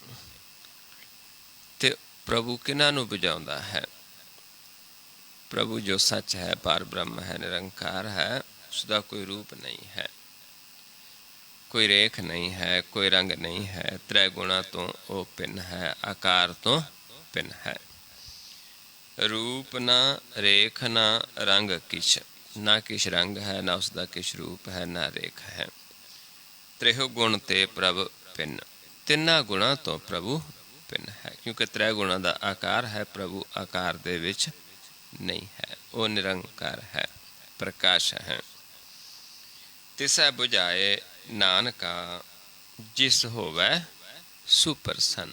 ਤੇ ਪ੍ਰਭੂ ਕਿਹਨਾਂ ਨੂੰ ਬੁਝਾਉਂਦਾ ਹੈ? ਪ੍ਰਭੂ ਜੋ ਸੱਚ ਹੈ, ਪਾਰ ਬ੍ਰਹਮ ਹੈ, ਨਿਰੰਕਾਰ ਹੈ, ਉਸਦਾ ਕੋਈ ਰੂਪ ਨਹੀਂ ਹੈ, ਕੋਈ ਰੇਖ ਨਹੀਂ ਹੈ, ਕੋਈ ਰੰਗ ਨਹੀਂ ਹੈ, ਤ੍ਰੈ ਗੁਣਾ ਤੋਂ ਉਹ ਭਿੰਨ ਹੈ, ਆਕਾਰ ਤੋਂ ਭਿੰਨ ਹੈ। ਰੂਪ ਨਾ ਰੇਖ ਨਾ ਰੰਗ ਕਿਛ, ਨਾ ਕਿਛ ਰੰਗ ਹੈ, ਨਾ ਉਸਦਾ ਕਿਛ ਰੂਪ ਹੈ, ਨਾ ਰੇਖ ਹੈ। ਤ੍ਰਿਹੁ ਗੁਣ ਤੇ ਪ੍ਰਭ ਭਿੰਨ, ਤਿੰਨਾਂ ਗੁਣਾਂ ਤੋਂ ਪ੍ਰਭੂ ਭਿੰਨ ਹੈ। ਕਿਉਂਕਿ ਤ੍ਰੈ ਗੁਣਾਂ ਦਾ ਆਕਾਰ ਹੈ, ਪ੍ਰਭੂ ਆਕਾਰ ਦੇ ਵਿੱਚ ਨਹੀਂ ਹੈ, ਉਹ ਨਿਰੰਕਾਰ ਹੈ, ਪ੍ਰਕਾਸ਼ ਹੈ। ਤਿਸੈ ਬੁਝਾਏ ਨਾਨਕਾ, ਜਿਸ ਹੋਵੇ ਸੁਪਰਸੰਨ,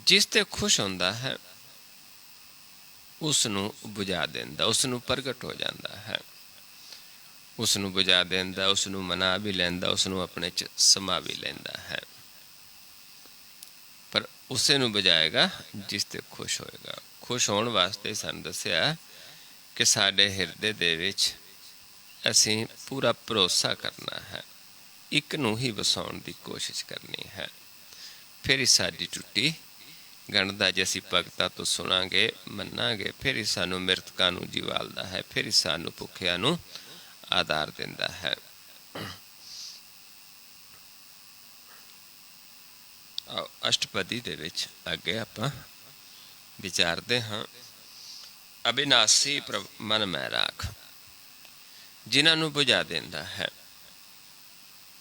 ਜਿਸ ਤੇ ਖੁਸ਼ ਹੁੰਦਾ ਹੈ ਉਸ ਨੂੰ ਬੁਝਾ ਦਿੰਦਾ, ਉਸ ਨੂੰ ਪ੍ਰਗਟ ਹੋ ਜਾਂਦਾ ਹੈ, ਉਸ ਨੂੰ ਬੁਝਾ ਦਿੰਦਾ, ਉਸ ਨੂੰ ਮਨਾ ਵੀ ਲੈਂਦਾ, ਉਸ ਨੂੰ ਆਪਣੇ 'ਚ ਸਮਾ ਵੀ ਲੈਂਦਾ ਹੈ। ਪਰ ਉਸੇ ਨੂੰ ਬੁਝਾਏਗਾ ਜਿਸ ਤੇ ਖੁਸ਼ ਹੋਏਗਾ। ਖੁਸ਼ ਹੋਣ ਵਾਸਤੇ ਸਾਨੂੰ ਦੱਸਿਆ ਕਿ ਸਾਡੇ ਹਿਰਦੇ ਦੇ ਵਿੱਚ ਅਸੀਂ ਪੂਰਾ ਭਰੋਸਾ ਕਰਨਾ ਹੈ, ਇੱਕ ਨੂੰ ਹੀ ਵਸਾਉਣ ਦੀ ਕੋਸ਼ਿਸ਼ ਕਰਨੀ ਹੈ। ਫਿਰ ਹੀ ਸਾਡੀ ਟੁੱਟੀ ਗਣਦਾ, ਜੇ ਅਸੀਂ ਭਗਤਾਂ ਤੋਂ ਸੁਣਾਂਗੇ, ਮੰਨਾਂਗੇ, ਫਿਰ ਹੀ ਸਾਨੂੰ ਮਿਰਤਕਾਂ ਨੂੰ ਜੀਵਾਲਦਾ ਹੈ, ਫਿਰ ਹੀ ਸਾਨੂੰ ਭੁੱਖਿਆਂ ਨੂੰ ਆਧਾਰ ਦਿੰਦਾ ਹੈ। ਅਸ਼ਟਪਦੀ ਦੇ ਵਿੱਚ ਅੱਗੇ ਆਪਾਂ ਵਿਚਾਰਦੇ ਹਾਂ। ਅਬਿਨਾਸੀ ਮਨ ਮੈਂ ਰਾਖ, ਜਿਨ੍ਹਾਂ ਨੂੰ ਬੁਝਾ ਦਿੰਦਾ ਹੈ,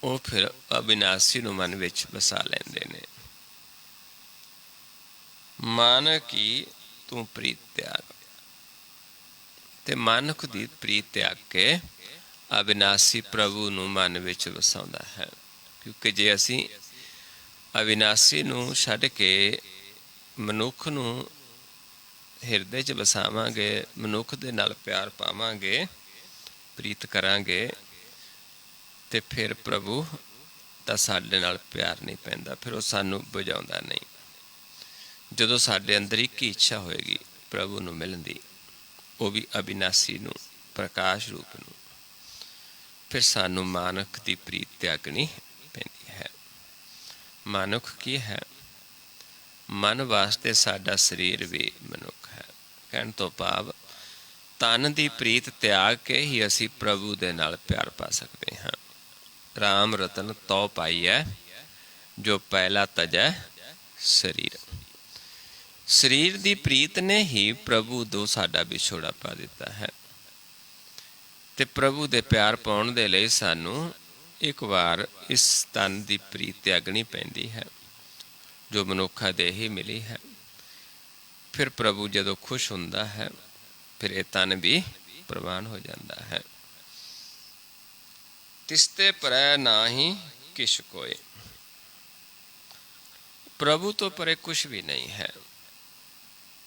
ਉਹ ਫਿਰ ਅਬਿਨਾਸੀ ਨੂੰ ਮਨ ਵਿੱਚ ਵਸਾ ਲੈਂਦੇ ਨੇ। ਮਨ ਕੀ ਤੂੰ ਪ੍ਰੀਤ ਤਿਆਗ, ਤੇ ਮਨੁੱਖ ਦੀ ਪ੍ਰੀਤ ਤਿਆਗ ਕੇ ਅਬਿਨਾਸੀ ਪ੍ਰਭੂ ਨੂੰ ਮਨ ਵਿੱਚ ਵਸਾਉਂਦਾ ਹੈ। ਕਿਉਂਕਿ ਜੇ ਅਸੀਂ ਅਵਿਨਾਸੀ ਨੂੰ ਛੱਡ ਕੇ ਮਨੁੱਖ ਨੂੰ ਹਿਰਦੇ 'ਚ ਵਸਾਵਾਂਗੇ, ਮਨੁੱਖ ਦੇ ਨਾਲ ਪਿਆਰ ਪਾਵਾਂਗੇ, ਪ੍ਰੀਤ ਕਰਾਂਗੇ, ਤੇ ਫਿਰ ਪ੍ਰਭੂ ਦਾ ਸਾਡੇ ਨਾਲ ਪਿਆਰ ਨਹੀਂ ਪੈਂਦਾ, ਫਿਰ ਉਹ ਸਾਨੂੰ ਬੁਝਾਉਂਦਾ ਨਹੀਂ। ਜਦੋਂ ਸਾਡੇ ਅੰਦਰ ਇੱਕ ਹੀ ਇੱਛਾ ਹੋਏਗੀ ਪ੍ਰਭੂ ਨੂੰ ਮਿਲਣ ਦੀ, ਉਹ ਵੀ ਅਬਿਨਾਸੀ ਨੂੰ, ਪ੍ਰਕਾਸ਼ ਰੂਪ ਨੂੰ, ਫਿਰ ਸਾਨੂੰ ਮਾਨੁਖ ਦੀ ਪ੍ਰੀਤ ਤਿਆਗਣੀ ਪੈਂਦੀ ਹੈ। ਮਾਨੁਖ ਕੀ ਹੈ? ਮਨ ਵਾਸਤੇ ਸਾਡਾ ਸਰੀਰ ਵੀ ਮਨੁੱਖ ਹੈ। ਕਹਿਣ ਤੋਂ ਭਾਵ ਤਨ ਦੀ ਪ੍ਰੀਤ ਤਿਆਗ ਕੇ ਹੀ ਅਸੀਂ ਪ੍ਰਭੂ ਦੇ ਨਾਲ ਪਿਆਰ ਪਾ ਸਕਦੇ ਹਾਂ। ਰਾਮ ਰਤਨ ਤੋ ਪਾਈਐ, ਜੋ ਪਹਿਲਾ ਤਜੈ ਸਰੀਰ। ਸਰੀਰ ਦੀ ਪ੍ਰੀਤ ਨੇ ਹੀ ਪ੍ਰਭੂ ਤੋਂ ਸਾਡਾ ਵਿਛੋੜਾ ਪਾ ਦਿੱਤਾ ਹੈ। ਤੇ ਪ੍ਰਭੂ ਦੇ ਪਿਆਰ ਪਾਉਣ ਦੇ ਲਈ ਸਾਨੂੰ ਇੱਕ ਵਾਰ ਇਸ ਤਨ ਦੀ ਪ੍ਰੀਤ ਤਿਆਗਣੀ ਪੈਂਦੀ ਹੈ ਜੋ ਮਨੁੱਖਾ ਦੇ ਹੀ ਮਿਲੀ ਹੈ। ਫਿਰ ਪ੍ਰਭੂ ਜਦੋਂ ਖੁਸ਼ ਹੁੰਦਾ ਹੈ ਫਿਰ ਇਹ ਤਨ ਵੀ ਪ੍ਰਵਾਨ ਹੋ ਜਾਂਦਾ ਹੈ। ਤਿਸਤੇ ਪਰੈ ਨਾਹੀ ਕਿਛ ਕੋਇ, ਪ੍ਰਭੂ ਤੋਂ ਪਰੇ ਕੁਛ ਵੀ ਨਹੀਂ ਹੈ।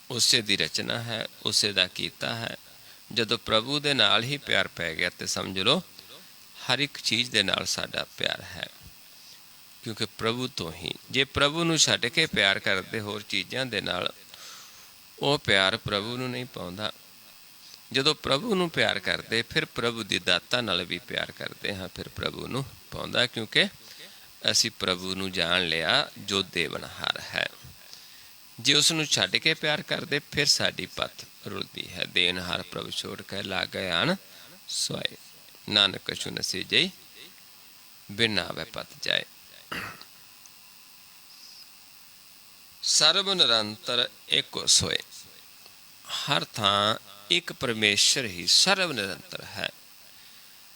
ਉਸੇ ਦੀ ਰਚਨਾ ਹੈ, ਉਸੇ ਦਾ ਕੀਤਾ ਹੈ। ਜਦੋਂ ਪ੍ਰਭੂ ਦੇ ਨਾਲ ਹੀ ਪਿਆਰ ਪੈ ਗਿਆ ਤੇ ਸਮਝ ਲਓ ਹਰ ਇੱਕ ਚੀਜ਼ ਦੇ ਨਾਲ ਸਾਡਾ ਪਿਆਰ ਹੈ, ਕਿਉਂਕਿ ਪ੍ਰਭੂ ਤੋਂ ਹੀ। ਜੇ ਪ੍ਰਭੂ ਨੂੰ ਛੱਡ ਕੇ ਪਿਆਰ ਕਰਦੇ ਹੋਰ ਚੀਜ਼ਾਂ ਦੇ ਨਾਲ, ਉਹ ਪਿਆਰ ਪ੍ਰਭੂ ਨੂੰ ਨਹੀਂ ਪਾਉਂਦਾ। ਜਦੋਂ ਪ੍ਰਭੂ ਨੂੰ ਪਿਆਰ ਕਰਦੇ ਫਿਰ ਪ੍ਰਭੂ ਦੀ ਦਾਤਾਂ ਨਾਲ ਵੀ ਪਿਆਰ ਕਰਦੇ ਹਾਂ, ਫਿਰ ਪ੍ਰਭੂ ਨੂੰ ਪਾਉਂਦਾ, ਕਿਉਂਕਿ ਅਸੀਂ ਪ੍ਰਭੂ ਨੂੰ ਜਾਣ ਲਿਆ ਜੋ ਦੇਵਨਹਾਰ ਹੈ। ਜੇ ਉਸ ਨੂੰ ਛੱਡ ਕੇ ਪਿਆਰ ਕਰਦੇ ਫਿਰ ਸਾਡੀ ਪੱਤ ਰੁਲਦੀ ਹੈ। ਦੇਨਹਾਰ ਪ੍ਰਭੂ ਛੋੜ ਕੇ ਲਾਗੇ ਆਣ ਸੋਏ, ਨਾਨਕ ਕਛੂ ਨ ਸੀਜੈ ਬਿਨ ਨਾਵੈ ਪਤ ਜਾਏ। ਸਰਬ ਨਿਰੰਤਰ ਏਕੋ ਸੋਏ, ਹਰ ਥਾਂ ਇੱਕ ਪਰਮੇਸ਼ਰ ਹੀ ਸਰਬ ਨਿਰੰਤਰ ਹੈ।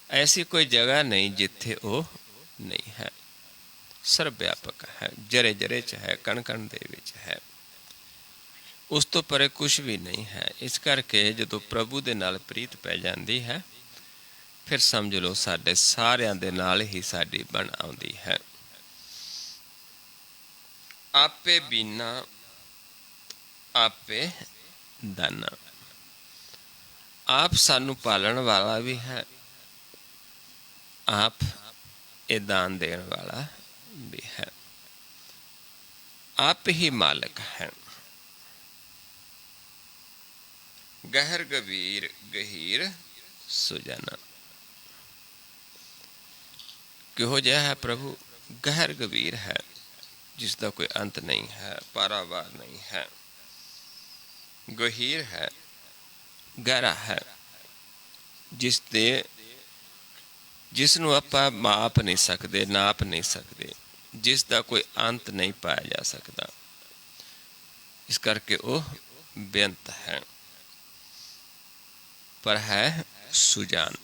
ਐਸੀ ਕੋਈ ਜਗ੍ਹਾ ਨਹੀਂ ਜਿੱਥੇ ਉਹ ਨਹੀਂ ਹੈ। ਸਰਬ ਵਿਆਪਕ ਹੈ, ਜਰੇ ਜਰੇ 'ਚ ਹੈ, ਕਣ ਕਣ ਦੇ ਵਿੱਚ ਹੈ। ਉਸ ਤੋਂ ਪਰੇ ਕੁਛ ਵੀ ਨਹੀਂ ਹੈ। ਇਸ ਕਰਕੇ ਜਦੋਂ ਪ੍ਰਭੂ ਦੇ ਨਾਲ ਪ੍ਰੀਤ ਪੈ ਜਾਂਦੀ ਹੈ ਫਿਰ ਸਮਝ ਲਓ ਸਾਡੇ ਸਾਰਿਆਂ ਦੇ ਨਾਲ ਹੀ ਸਾਡੀ ਬਣ ਆਉਂਦੀ ਹੈ। ਆਪੇ ਬੀਨਾ ਆਪੇ ਦਾਨਾ, ਆਪ ਸਾਨੂੰ ਪਾਲਣ ਵਾਲਾ ਵੀ ਹੈ, ਆਪ ਇਹ ਦਾਨ ਦੇਣ ਵਾਲਾ ਵੀ ਹੈ। ਆਪ ਹੀ ਮਾਲਕ ਹੈ। ਗਹਿਰ ਗভੀਰ ਗਹੀਰ ਸੁਜਾਨਾ, ਕਿਹੋ ਜਿਹਾ ਹੈ ਪ੍ਰਭੂ? ਗਹਿਰ ਗভੀਰ ਹੈ, ਜਿਸ ਦਾ ਕੋਈ ਅੰਤ ਨਹੀਂ ਹੈ, ਪਾਰਾਵਾਰ ਨਹੀਂ ਹੈ। ਗਹੀਰ ਹੈ, ਗਹਿਰਾ ਹੈ, ਜਿਸ ਨੂੰ ਆਪਾਂ ਮਾਪ ਨਹੀਂ ਸਕਦੇ, ਨਾਪ ਨਹੀਂ ਸਕਦੇ, ਜਿਸ ਦਾ ਕੋਈ ਅੰਤ ਨਹੀਂ ਪਾਇਆ ਜਾ ਸਕਦਾ। ਇਸ ਕਰਕੇ ਉਹ ਬੇਅੰਤ ਹੈ, ਪਰ ਹੈ ਸੁਜਾਨ,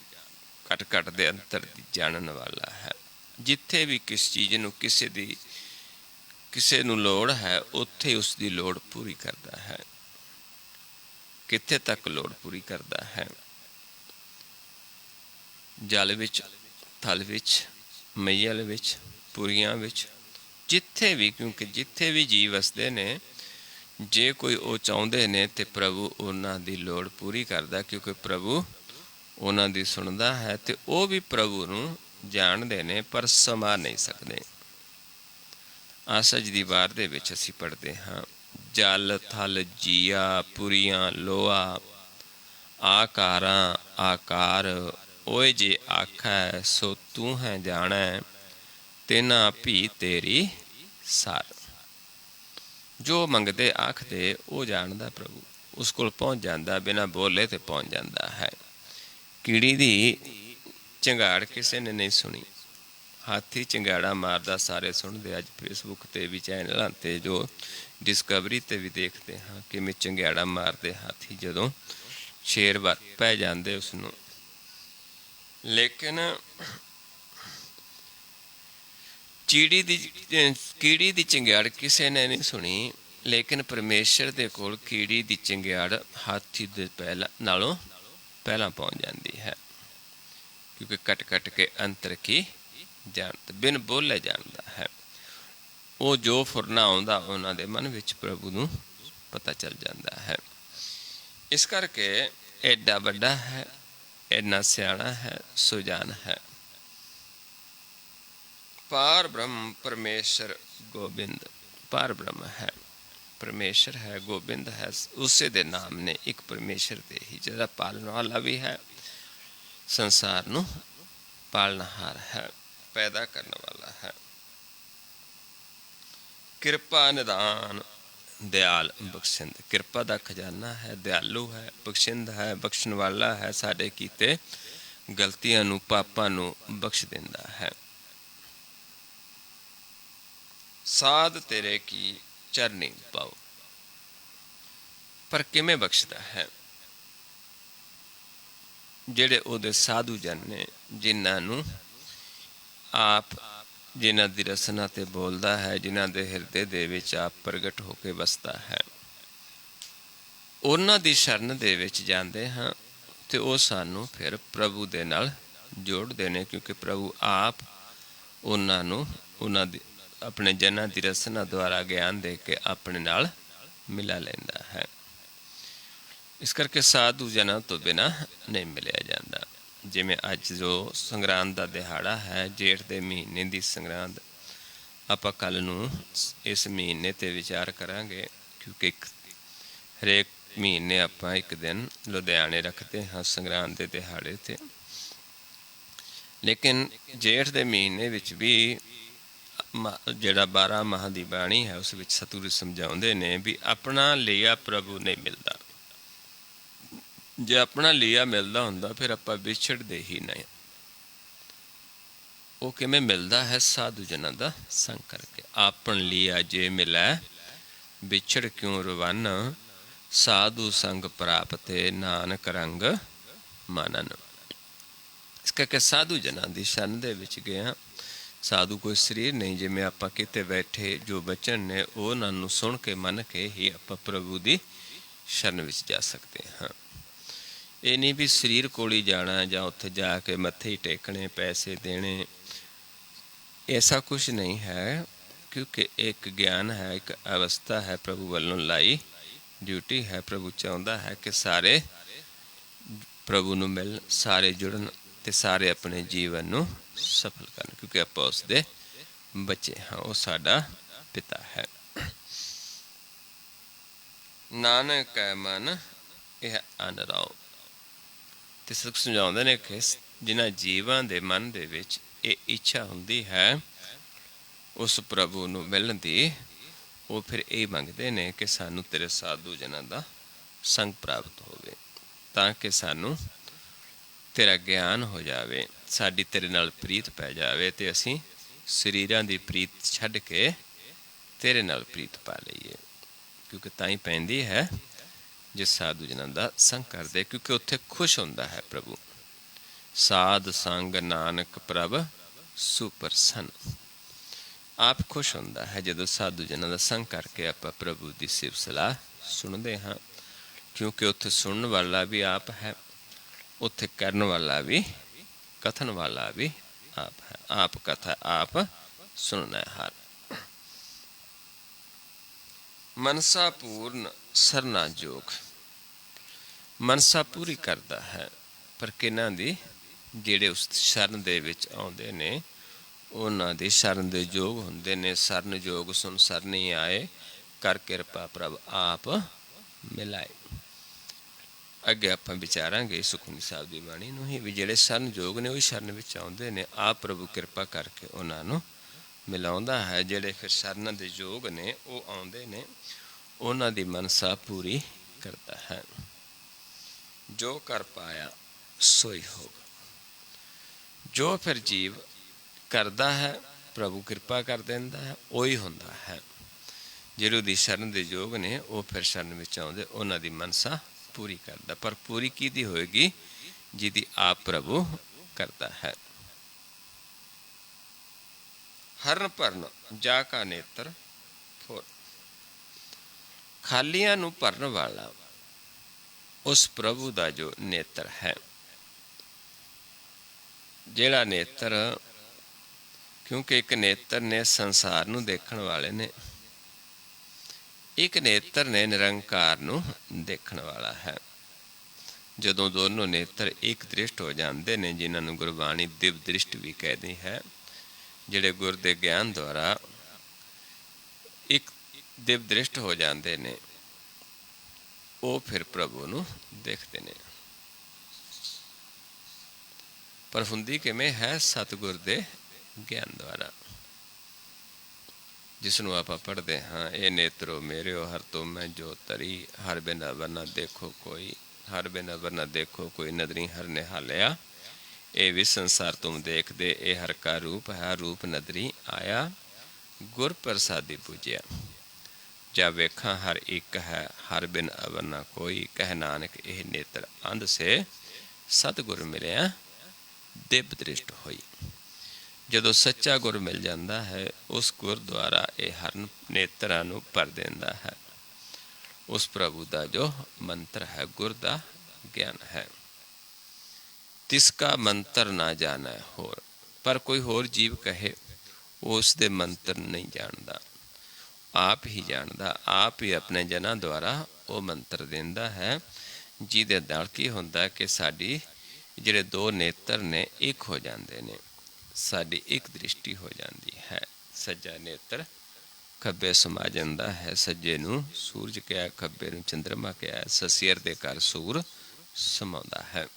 ਘਟ ਘਟ ਦੇ ਅੰਤਰ ਦੀ ਜਾਣਨ ਵਾਲਾ ਹੈ। ਜਿੱਥੇ ਵੀ ਕਿਸ ਚੀਜ਼ ਨੂੰ ਕਿਸੇ ਨੂੰ ਲੋੜ ਹੈ ਉੱਥੇ ਉਸ ਦੀ ਲੋੜ ਪੂਰੀ ਕਰਦਾ ਹੈ। ਕਿੱਥੇ ਤੱਕ ਲੋੜ ਪੂਰੀ ਕਰਦਾ ਹੈ? ਜਲ ਵਿੱਚ, ਥਲ ਵਿੱਚ, ਮਈਲ ਵਿੱਚ, ਪੁਰੀਆਂ ਵਿੱਚ, ਜਿੱਥੇ ਵੀ, ਕਿਉਂਕਿ ਜਿੱਥੇ ਵੀ ਜੀਵ ਵਸਦੇ ਨੇ, ਜੇ ਕੋਈ ਉਹ ਚਾਹੁੰਦੇ ਨੇ ਤੇ ਪ੍ਰਭੂ ਉਹਨਾਂ ਦੀ ਲੋੜ ਪੂਰੀ ਕਰਦਾ, ਕਿਉਂਕਿ ਪ੍ਰਭੂ ਉਹਨਾਂ ਦੀ ਸੁਣਦਾ ਹੈ ਤੇ ਉਹ ਵੀ ਪ੍ਰਭੂ ਨੂੰ ਜਾਣਦੇ ਨੇ ਪਰ ਸਮਾ ਨਹੀਂ ਸਕਦੇ। ਆਸਾ ਜੀ ਦੀ ਵਾਰ ਦੇ ਵਿੱਚ ਅਸੀਂ ਪੜ੍ਹਦੇ ਹਾਂ, ਜਲ ਥਲ ਜੀਆ ਪੁਰੀਆਂ ਲੋਹਾ ਆਕਾਰਾਂ ਆਕਾਰ, ਓਏ ਜੇ ਆਖੈ ਸੋ ਤੂੰ ਹੈ ਜਾਣੈ, ਤੇਨਾ ਭੀ ਤੇਰੀ ਸਾਰ। ਜੋ ਮੰਗਦੇ ਆਖਦੇ ਉਹ ਜਾਣਦਾ ਪ੍ਰਭੂ, ਉਸ ਕੋਲ ਪਹੁੰਚ ਜਾਂਦਾ, ਬਿਨਾਂ ਬੋਲੇ ਤੇ ਪਹੁੰਚ ਜਾਂਦਾ ਹੈ। ਕੀੜੀ ਦੀ ਚੰਗਾੜ ਕਿਸੇ ਨੇ ਨਹੀਂ ਸੁਣੀ, ਹਾਥੀ ਚੰਗਾੜਾ ਮਾਰਦਾ ਸਾਰੇ ਸੁਣਦੇ। ਅੱਜ ਫੇਸਬੁੱਕ 'ਤੇ ਵੀ ਚੈਨਲਾਂ 'ਤੇ ਜੋ ਡਿਸਕਵਰੀ 'ਤੇ ਵੀ ਦੇਖਦੇ ਹਾਂ ਕਿਵੇਂ ਚੰਗਿਆੜਾ ਮਾਰਦੇ ਹਾਥੀ ਜਦੋਂ ਸ਼ੇਰ ਪੈ ਜਾਂਦੇ ਉਸਨੂੰ। ਲੇਕਿਨ ਕੀੜੀ ਦੀ ਚੰਗਿਆੜ ਕਿਸੇ ਨੇ ਨਹੀਂ ਸੁਣੀ, ਲੇਕਿਨ ਪਰਮੇਸ਼ਰ ਦੇ ਕੋਲ ਕੀੜੀ ਦੀ ਚੰਗਿਆੜ ਹਾਥੀ ਦੇ ਨਾਲੋਂ ਪਹਿਲਾਂ ਪਹੁੰਚ ਜਾਂਦੀ ਹੈ, ਕਿਉਂਕਿ ਕੱਟ ਕੱਟ ਕੇ ਅੰਤਰ ਕੀ ਜਾਣਦਾ, ਬਿਨ ਬੋਲੇ ਜਾਣਦਾ ਹੈ। ਉਹ ਜੋ ਫੁਰਨਾ ਆਉਂਦਾ ਉਹਨਾਂ ਦੇ ਮਨ ਵਿੱਚ ਪ੍ਰਭੂ ਨੂੰ ਪਤਾ ਚੱਲ ਜਾਂਦਾ ਹੈ। ਇਸ ਕਰਕੇ ਐਡਾ ਵੱਡਾ ਹੈ, ਇੰਨਾ ਸਿਆਣਾ ਹੈ, ਸੁਜਾਨ ਹੈ। ਪਾਰ ਬ੍ਰਹਮ ਪਰਮੇਸ਼ਰ ਗੋਬਿੰਦ, ਪਾਰ ਬ੍ਰਹਮ ਹੈ, ਪਰਮੇਸ਼ਰ ਹੈ, ਗੋਬਿੰਦ ਹੈ। ਉਸੇ ਦੇ ਨਾਮ ਨੇ, ਇੱਕ ਪਰਮੇਸ਼ਰ ਦੇ ਹੀ, ਜਿਹੜਾ ਪਾਲਣ ਵਾਲਾ ਵੀ ਹੈ, ਸੰਸਾਰ ਨੂੰ ਪਾਲਣਹਾਰ ਹੈ, ਪੈਦਾ ਕਰਨ ਵਾਲਾ ਹੈ। ਕਿਰਪਾ ਨਿਦਾਨ ਦਿਆਲ ਬਖਸ਼ਿੰਦ, ਕਿਰਪਾ ਦਾ ਖਜ਼ਾਨਾ ਹੈ, ਦਿਆਲੂ ਹੈ, ਬਖਸ਼ਿੰਦ ਹੈ, ਬਖਸ਼ਣ ਵਾਲਾ ਹੈ, ਸਾਡੇ ਕੀਤੇ ਗਲਤੀਆਂ ਨੂੰ, ਪਾਪਾਂ ਨੂੰ ਬਖਸ਼ ਦਿੰਦਾ ਹੈ। ਸਾਧ ਤੇਰੇ ਕੀ ਚਰਨੀ ਪਾਓ, ਪਰ ਕਿਵੇਂ ਬਖਸ਼ਦਾ ਹੈ? ਜਿਹੜੇ ਉਹਦੇ ਸਾਧੂ ਜਨ ਨੇ, ਜਿਨ੍ਹਾਂ ਨੂੰ ਆਪ, ਜਿਨ੍ਹਾਂ ਦੀ ਰਸਨਾ 'ਤੇ ਬੋਲਦਾ ਹੈ, ਜਿਨ੍ਹਾਂ ਦੇ ਹਿਰਦੇ ਦੇ ਵਿੱਚ ਆਪ ਪ੍ਰਗਟ ਹੋ ਕੇ ਵਸਦਾ ਹੈ, ਉਹਨਾਂ ਦੀ ਸ਼ਰਨ ਦੇ ਵਿੱਚ ਜਾਂਦੇ ਹਾਂ ਅਤੇ ਉਹ ਸਾਨੂੰ ਫਿਰ ਪ੍ਰਭੂ ਦੇ ਨਾਲ ਜੋੜਦੇ ਨੇ, ਕਿਉਂਕਿ ਪ੍ਰਭੂ ਆਪ ਉਹਨਾਂ ਨੂੰ ਉਹਨਾਂ ਦੀ ਆਪਣੇ ਜਨਾਂ ਦੀ ਰਸਨਾ ਦੁਆਰਾ ਗਿਆਨ ਦੇ ਕੇ ਆਪਣੇ ਨਾਲ ਮਿਲਾ ਲੈਂਦਾ ਹੈ। ਇਸ ਕਰਕੇ ਸਾਧੂ ਜਨਾਂ ਤੋਂ ਬਿਨਾਂ ਨਹੀਂ ਮਿਲਿਆ ਜਾਂਦਾ। ਜਿਵੇਂ ਅੱਜ ਜੋ ਸੰਗਰਾਂਦ ਦਾ ਦਿਹਾੜਾ ਹੈ, ਜੇਠ ਦੇ ਮਹੀਨੇ ਦੀ ਸੰਗਰਾਂਦ, ਆਪਾਂ ਕੱਲ੍ਹ ਨੂੰ ਇਸ ਮਹੀਨੇ 'ਤੇ ਵਿਚਾਰ ਕਰਾਂਗੇ, ਕਿਉਂਕਿ ਹਰੇਕ ਮਹੀਨੇ ਆਪਾਂ ਇੱਕ ਦਿਨ ਲੁਧਿਆਣੇ ਰੱਖਦੇ ਹਾਂ ਸੰਗਰਾਂਦ ਦੇ ਦਿਹਾੜੇ 'ਤੇ। ਲੇਕਿਨ ਜੇਠ ਦੇ ਮਹੀਨੇ ਵਿੱਚ ਵੀ ਜਿਹੜਾ 12 ਮਾਹ ਦੀ ਬਾਣੀ ਹੈ, ਉਸ ਵਿੱਚ ਸਤਿਗੁਰੂ ਸਮਝਾਉਂਦੇ ਨੇ ਵੀ ਆਪਣਾ ਲਿਆ ਪ੍ਰਭੂ ਨਹੀਂ ਮਿਲਦਾ। ਜੇ ਆਪਣਾ ਲਿਆ ਮਿਲਦਾ ਹੁੰਦਾ ਫਿਰ ਆਪਾਂ ਵਿਛੜਦੇ ਹੀ ਨਹੀਂ। ਉਹ ਕਿਵੇਂ ਮਿਲਦਾ ਹੈ? ਸਾਧੂ ਜਨਾਂ ਦਾ ਸੰਗ ਕਰਕੇ। ਆਪਣ ਲਿਆ ਜੇ ਮਿਲੈ ਵਿਛੜ ਕਿਉਂ ਰਵਾਨਾ, ਸਾਧੂ ਸੰਗ ਪ੍ਰਾਪਤੇ ਨਾਨਕ ਰੰਗ ਮਾਨਨ। ਇਸ ਕਰਕੇ ਸਾਧੂ ਜਨਾਂ ਦੀ ਸ਼ਰਨ ਦੇ ਵਿੱਚ ਗਿਆ। ਸਾਧੂ ਕੋਈ ਸਰੀਰ ਨਹੀਂ, ਜਿਵੇਂ ਆਪਾਂ ਕਿਤੇ ਬੈਠੇ ਜੋ ਬਚਨ ਨੇ ਉਹਨਾਂ ਨੂੰ ਸੁਣ ਕੇ ਮੰਨ ਕੇ ਹੀ ਆਪਾਂ ਪ੍ਰਭੂ ਦੀ ਸ਼ਰਨ ਵਿੱਚ ਜਾ ਸਕਦੇ ਹਾਂ। ਇਹ ਨਹੀਂ ਵੀ ਸਰੀਰ ਕੋਲ ਹੀ ਜਾਣਾ ਜਾਂ ਉੱਥੇ ਜਾ ਕੇ ਮੱਥੇ ਹੀ ਟੇਕਣੇ, ਪੈਸੇ ਦੇਣੇ, ਐਸਾ ਕੁਛ ਨਹੀਂ ਹੈ। ਕਿਉਂਕਿ ਇੱਕ ਗਿਆਨ ਹੈ, ਇੱਕ ਅਵਸਥਾ ਹੈ ਪ੍ਰਭੂ ਵੱਲੋਂ ਲਾਈ ਡਿਊਟੀ ਹੈ। ਪ੍ਰਭੂ ਚਾਹੁੰਦਾ ਹੈ ਕਿ ਸਾਰੇ ਪ੍ਰਭੂ ਨੂੰ ਮਿਲਣ, ਸਾਰੇ ਜੁੜਨ ਅਤੇ ਸਾਰੇ ਆਪਣੇ ਜੀਵਨ ਨੂੰ ਸਫਲ ਕਰਨ, ਕਿਉਂਕਿ ਆਪਾਂ ਉਸ ਦੇ ਬੱਚੇ ਹਾਂ, ਉਹ ਸਾਡਾ ਪਿਤਾ ਹੈ। ਨਾਨਕ ਕੈ ਮਨ ਇਹ ਅਨਰਾਓ। ਅਤੇ ਸਤਿਗੁਰੂ ਸਮਝਾਉਂਦੇ ਨੇ ਕਿ ਜਿਨ੍ਹਾਂ ਜੀਵਾਂ ਦੇ ਮਨ ਦੇ ਵਿੱਚ ਇਹ ਇੱਛਾ ਹੁੰਦੀ ਹੈ ਉਸ ਪ੍ਰਭੂ ਨੂੰ ਮਿਲਣ ਦੀ, ਉਹ ਫਿਰ ਇਹ ਮੰਗਦੇ ਨੇ ਕਿ ਸਾਨੂੰ ਤੇਰੇ ਸਾਧੂ ਜਨਾਂ ਦਾ ਸੰਗ ਪ੍ਰਾਪਤ ਹੋਵੇ, ਤਾਂ ਕਿ ਸਾਨੂੰ ਤੇਰਾ ਗਿਆਨ ਹੋ ਜਾਵੇ, ਸਾਡੀ ਤੇਰੇ ਨਾਲ ਪ੍ਰੀਤ ਪੈ ਜਾਵੇ ਅਤੇ ਅਸੀਂ ਸਰੀਰਾਂ ਦੀ ਪ੍ਰੀਤ ਛੱਡ ਕੇ ਤੇਰੇ ਨਾਲ ਪ੍ਰੀਤ ਪਾ ਲਈਏ। ਕਿਉਂਕਿ ਤਾਂ ਹੀ ਪੈਂਦੀ ਹੈ ਜੇ ਸਾਧੂ ਜਨਾਂ ਦਾ ਸੰਗ ਕਰਦੇ, ਕਿਉਂਕਿ ਉੱਥੇ ਖੁਸ਼ ਹੁੰਦਾ ਹੈ ਪ੍ਰਭੂ। ਸਾਧ ਸੰਗ ਨਾਨਕ ਪ੍ਰਭ ਸੁਪਰਸੰਨ। ਆਪ ਖੁਸ਼ ਹੁੰਦਾ ਹੈ ਜਦੋਂ ਸਾਧੂ ਜਨਾਂ ਦਾ ਸੰਗ ਕਰਕੇ ਆਪਾਂ ਪ੍ਰਭੂ ਦੀ ਸਿਫਤ ਸਲਾਹ ਸੁਣਦੇ ਹਾਂ, ਕਿਉਂਕਿ ਉੱਥੇ ਸੁਣਨ ਵਾਲਾ ਵੀ ਆਪ ਹੈ, ਉੱਥੇ ਕਰਨ ਵਾਲਾ ਵੀ, ਕਥਨ ਵਾਲਾ ਵੀ ਆਪ ਹੈ। ਆਪ ਕਥਾ ਆਪ ਸੁਣਨਾ ਹਾਰ। ਮਨਸਾ ਪੂਰਨ ਸਰਨਾ ਜੋਗ। ਮਨਸਾ ਪੂਰੀ ਕਰਦਾ ਹੈ, ਪਰ ਕਿਹਨਾਂ ਦੀ? ਜਿਹੜੇ ਉਸ ਸ਼ਰਨ ਦੇ ਵਿੱਚ ਆਉਂਦੇ ਨੇ, ਉਹਨਾਂ ਦੀ ਸ਼ਰਨ ਦੇ ਯੋਗ ਹੁੰਦੇ ਨੇ। ਸਰਨ ਜੋਗ ਸੁਣ ਸਰਨੀ ਆਏ, ਕਰ ਕਿਰਪਾ ਪ੍ਰਭ ਆਪ ਮਿਲਾਏ। ਅੱਗੇ ਆਪਾਂ ਵਿਚਾਰਾਂਗੇ ਸੁਖਮਨੀ ਸਾਹਿਬ ਦੀ ਬਾਣੀ ਨੂੰ ਹੀ, ਵੀ ਜਿਹੜੇ ਸ਼ਰਨ ਯੋਗ ਨੇ ਉਹ ਸ਼ਰਨ ਵਿੱਚ ਆਉਂਦੇ ਨੇ, ਆਪ ਪ੍ਰਭੂ ਕਿਰਪਾ ਕਰਕੇ ਉਹਨਾਂ ਨੂੰ ਮਿਲਾਉਂਦਾ ਹੈ। ਜਿਹੜੇ ਫਿਰ ਸ਼ਰਨ ਦੇ ਯੋਗ ਨੇ ਉਹ ਆਉਂਦੇ ਨੇ, ਉਹਨਾਂ ਦੀ ਮਨਸਾ ਪੂਰੀ ਕਰਦਾ ਹੈ। ਜੋ ਕਰ ਪਾਇਆ ਸੋਈ ਹੋਗਾ। ਜੋ ਫਿਰ ਜੀਵ ਕਰਦਾ ਹੈ ਪ੍ਰਭੂ ਕਿਰਪਾ ਕਰ ਦਿੰਦਾ ਹੈ, ਉਹੀ ਹੁੰਦਾ ਹੈ। ਜਿਹੜੇ ਉਹਦੀ ਸ਼ਰਨ ਦੇ ਯੋਗ ਨੇ ਉਹ ਫਿਰ ਸ਼ਰਨ ਵਿੱਚ ਆਉਂਦੇ, ਉਹਨਾਂ ਦੀ ਮਨਸਾ ਪੂਰੀ ਕਰਦਾ। ਪਰ ਪੂਰੀ ਕਿਹਦੀ ਹੋਏਗੀ? ਜਿਹਦੀ ਆਪ ਪ੍ਰਭੂ ਕਰਦਾ ਹੈ। ਹਰਨ ਭਰਨ ਜਾ ਕਾ ਨੇਤਰ ਫੁਰ। ਖਾਲੀਆਂ ਨੂੰ ਭਰਨ ਵਾਲਾ ਉਸ ਪ੍ਰਭੂ ਦਾ ਜੋ ਨੇਤਰ ਹੈ, ਜਿਹੜਾ ਨੇਤਰ, ਕਿਉਂਕਿ ਇੱਕ ਨੇਤਰ ਨੇ ਸੰਸਾਰ ਨੂੰ ਦੇਖਣ ਵਾਲੇ ਨੇ, ਇੱਕ ਨੇਤਰ ਨੇ ਨਿਰੰਕਾਰ ਨੂੰ ਦੇਖਣ ਵਾਲਾ ਹੈ। ਜਦੋਂ ਦੋਨੋਂ ਨੇਤਰ ਇੱਕ ਦ੍ਰਿਸ਼ਟ ਹੋ ਜਾਂਦੇ ਨੇ, ਜਿਨ੍ਹਾਂ ਨੂੰ ਗੁਰਬਾਣੀ ਦਿਵ ਦ੍ਰਿਸ਼ਟ ਵੀ ਕਹਿੰਦੀ ਹੈ, ਜਿਹੜੇ ਗੁਰ ਦੇ ਗਿਆਨ ਦੁਆਰਾ ਇੱਕ ਦਿਵ ਦ੍ਰਿਸ਼ਟ ਹੋ ਜਾਂਦੇ ਨੇ, ਉਹ ਫਿਰ ਪ੍ਰਭੂ ਨੂੰ ਦੇਖਦੇ ਨੇ। ਪਰ ਹੁੰਦੀ ਕਿਵੇਂ ਹੈ? ਸਤਿਗੁਰ ਦੇ ਗਿਆਨ ਦੁਆਰਾ, ਜਿਸ ਨੂੰ ਆਪਾਂ ਪੜ੍ਹਦੇ ਹਾਂ, ਇਹ ਨੇਤਰੋ ਮੇਰਿਓ ਹਰ ਤੁਮ ਮੈਂ ਜੋ ਤਰੀ, ਹਰ ਬਿਨ ਅਵਰ ਨਾ ਦੇਖੋ ਕੋਈ, ਹਰ ਬਿਨ ਅਵਰ ਨਾ ਦੇਖੋ ਕੋਈ, ਨਦਰੀ ਹਰ ਨਿਹਾਲਿਆ। ਇਹ ਵੀ ਸੰਸਾਰ ਤੁਮ ਦੇਖਦੇ, ਇਹ ਹਰ ਕਾ ਰੂਪ ਹੈ, ਰੂਪ ਨਦਰੀ ਆਇਆ, ਗੁਰ ਪ੍ਰਸਾਦੀ ਪੂਜਿਆ। ਜਾ ਵੇਖਾਂ ਹਰ ਇੱਕ ਹੈ, ਹਰ ਬਿਨ ਅਵਰ ਨਾ ਕੋਈ, ਕਹਿ ਨਾਨਕ ਇਹ ਨੇਤਰ ਅੰਧ ਸੇ ਸਤਿਗੁਰ ਮਿਲਿਆ ਦਿਵ ਦ੍ਰਿਸ਼ਟ ਹੋਈ। ਜਦੋਂ ਸੱਚਾ ਗੁਰ ਮਿਲ ਜਾਂਦਾ ਹੈ, ਉਸ ਗੁਰ ਦੁਆਰਾ ਇਹ ਹਰ ਨੇਤਰਾਂ ਨੂੰ ਭਰ ਦਿੰਦਾ ਹੈ। ਉਸ ਪ੍ਰਭੂ ਦਾ ਜੋ ਮੰਤਰ ਹੈ, ਗੁਰ ਦਾ ਗਿਆਨ ਹੈ। ਤਿਸ ਕਾ ਮੰਤਰ ਨਾ ਜਾਣੈ ਹੋਰ। ਪਰ ਕੋਈ ਹੋਰ ਜੀਵ ਕਹੇ, ਉਸ ਦੇ ਮੰਤਰ ਨਹੀਂ ਜਾਣਦਾ, ਆਪ ਹੀ ਜਾਣਦਾ। ਆਪ ਹੀ ਆਪਣੇ ਜਨਾਂ ਦੁਆਰਾ ਉਹ ਮੰਤਰ ਦਿੰਦਾ ਹੈ, ਜਿਹਦੇ ਨਾਲ ਕੀ ਹੁੰਦਾ ਕਿ ਸਾਡੀ ਜਿਹੜੇ ਦੋ ਨੇਤਰ ਨੇ ਇੱਕ ਹੋ ਜਾਂਦੇ ਨੇ, ਸਾਡੀ ਇੱਕ ਦ੍ਰਿਸ਼ਟੀ ਹੋ ਜਾਂਦੀ ਹੈ। ਸੱਜਾ ਨੇਤਰ ਖੱਬੇ ਸਮਾ ਜਾਂਦਾ ਹੈ। ਸੱਜੇ ਨੂੰ ਸੂਰਜ ਕਿਹਾ, ਖੱਬੇ ਨੂੰ ਚੰਦਰਮਾ ਕਿਹਾ। ਸਸੀਅਰ ਦੇ ਘਰ ਸੂਰ ਸਮਾਉਂਦਾ ਹੈ।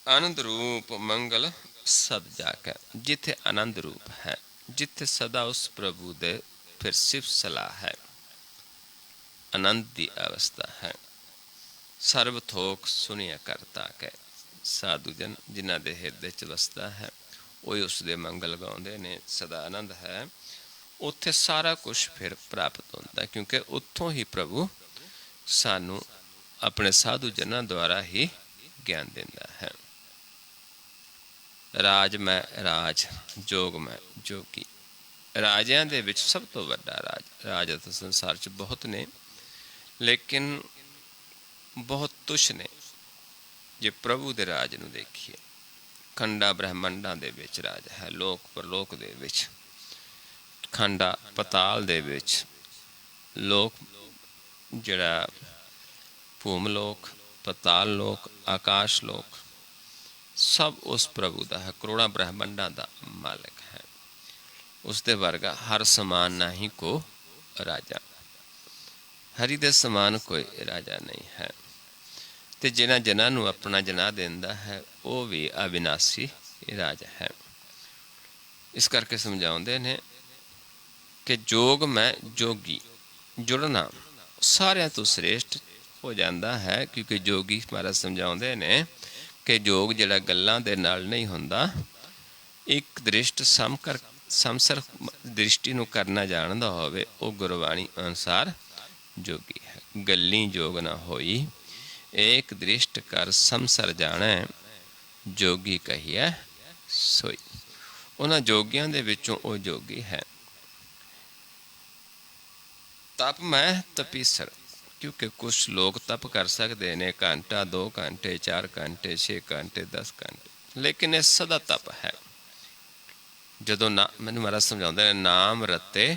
ਆਨੰਦ ਰੂਪ ਮੰਗਲ ਸਦ ਜਾਕੈ। ਜਿੱਥੇ ਆਨੰਦ ਰੂਪ ਹੈ, ਜਿੱਥੇ ਸਦਾ ਉਸ ਪ੍ਰਭੂ ਦੇ ਫਿਰ ਸਿਫਤ ਸਲਾਹ ਹੈ, ਆਨੰਦ ਦੀ ਅਵਸਥਾ ਹੈ। ਸਰਬ ਥੋਕ ਸੁਣਿਆ ਕਰਤਾ ਕੈ। ਸਾਧੂ ਜਨ ਜਿਨ੍ਹਾਂ ਦੇ ਹਿਰਦੇ 'ਚ ਵਸਦਾ ਹੈ, ਉਹ ਉਸ ਦੇ ਮੰਗਲ ਗਾਉਂਦੇ ਨੇ। ਸਦਾ ਆਨੰਦ ਹੈ। ਉੱਥੇ ਸਾਰਾ ਕੁਛ ਫਿਰ ਪ੍ਰਾਪਤ ਹੁੰਦਾ, ਕਿਉਂਕਿ ਉੱਥੋਂ ਹੀ ਪ੍ਰਭੂ ਸਾਨੂੰ ਆਪਣੇ ਸਾਧੂ ਜਨਾਂ ਦੁਆਰਾ ਹੀ ਗਿਆਨ ਦਿੰਦਾ ਹੈ। ਰਾਜ ਮੈਂ ਰਾਜ, ਜੋਗ ਮੈਂ ਜੋਗੀ। ਰਾਜਿਆਂ ਦੇ ਵਿੱਚ ਸਭ ਤੋਂ ਵੱਡਾ ਰਾਜ ਤਾਂ ਸੰਸਾਰ 'ਚ ਬਹੁਤ ਨੇ, ਲੇਕਿਨ ਬਹੁਤ ਤੁਛ ਨੇ ਜੇ ਪ੍ਰਭੂ ਦੇ ਰਾਜ ਨੂੰ ਦੇਖੀਏ। ਖੰਡਾ ਬ੍ਰਹਮੰਡਾਂ ਦੇ ਵਿੱਚ ਰਾਜ ਹੈ, ਲੋਕ ਪਰਲੋਕ ਦੇ ਵਿੱਚ, ਖੰਡਾ ਪਤਾਲ ਦੇ ਵਿੱਚ, ਲੋਕ ਜਿਹੜਾ ਭੂਮ ਲੋਕ, ਪਤਾਲ ਲੋਕ, ਆਕਾਸ਼ ਲੋਕ, ਸਭ ਉਸ ਪ੍ਰਭੂ ਦਾ ਹੈ। ਕਰੋੜਾਂ ਬ੍ਰਹਮੰਡਾਂ ਦਾ ਮਾਲਕ ਹੈ। ਉਸ ਦੇ ਵਰਗਾ ਹਰ ਸਮਾਨ ਨਹੀਂ ਕੋ ਰਾਜਾ। ਹਰੀ ਦੇ ਸਮਾਨ ਕੋਈ ਰਾਜਾ ਨਹੀਂ ਹੈ। ਤੇ ਜਿਨ੍ਹਾਂ ਜਨਾਂ ਨੂੰ ਆਪਣਾ ਜਨਾ ਦਿੰਦਾ ਹੈ, ਉਹ ਵੀ ਅਵਿਨਾਸੀ ਰਾਜਾ ਹੈ। ਇਸ ਕਰਕੇ ਸਮਝਾਉਂਦੇ ਨੇ ਕਿ ਜੋਗ ਮੈਂ ਜੋਗੀ, ਜੁੜਨਾ ਸਾਰਿਆਂ ਤੋਂ ਸ੍ਰੇਸ਼ਟ ਹੋ ਜਾਂਦਾ ਹੈ। ਕਿਉਂਕਿ ਜੋਗੀ ਮਹਾਰਾਜ ਸਮਝਾਉਂਦੇ ਨੇ ਕਿ ਜੋਗ ਜਿਹੜਾ ਗੱਲਾਂ ਦੇ ਨਾਲ ਨਹੀਂ ਹੁੰਦਾ, ਇੱਕ ਦ੍ਰਿਸ਼ਟ ਸਮਸਰ ਦ੍ਰਿਸ਼ਟੀ ਨੂੰ ਕਰਨਾ ਜਾਣਦਾ ਹੋਵੇ, ਉਹ ਗੁਰਬਾਣੀ ਅਨੁਸਾਰ ਜੋਗੀ ਹੈ। ਗੱਲੀ ਜੋਗ ਨਾ ਹੋਈ, ਏਕ ਦ੍ਰਿਸ਼ਟ ਕਰ ਸਮਸਰ ਜਾਣੈ, ਜੋਗੀ ਕਹੀਐ ਸੋਈ। ਉਹਨਾਂ ਜੋਗੀਆਂ ਦੇ ਵਿੱਚੋਂ ਉਹ ਜੋਗੀ ਹੈ। ਤਪ ਮੈਂ ਤਪੀਸਰ, ਕਿਉਂਕਿ ਕੁਛ ਲੋਕ ਤਪ ਕਰ ਸਕਦੇ ਨੇ ਘੰਟਾ, 2 ਘੰਟੇ, 4 ਘੰਟੇ, 6 ਘੰਟੇ, 10 ਘੰਟੇ, ਲੇਕਿਨ ਇਹ ਸਦਾ ਤਪ ਹੈ। ਜਦੋਂ ਮੈਨੂੰ ਮਹਾਰਾਜ ਸਮਝਾਉਂਦੇ ਨੇ, ਨਾਮ ਰਤੇ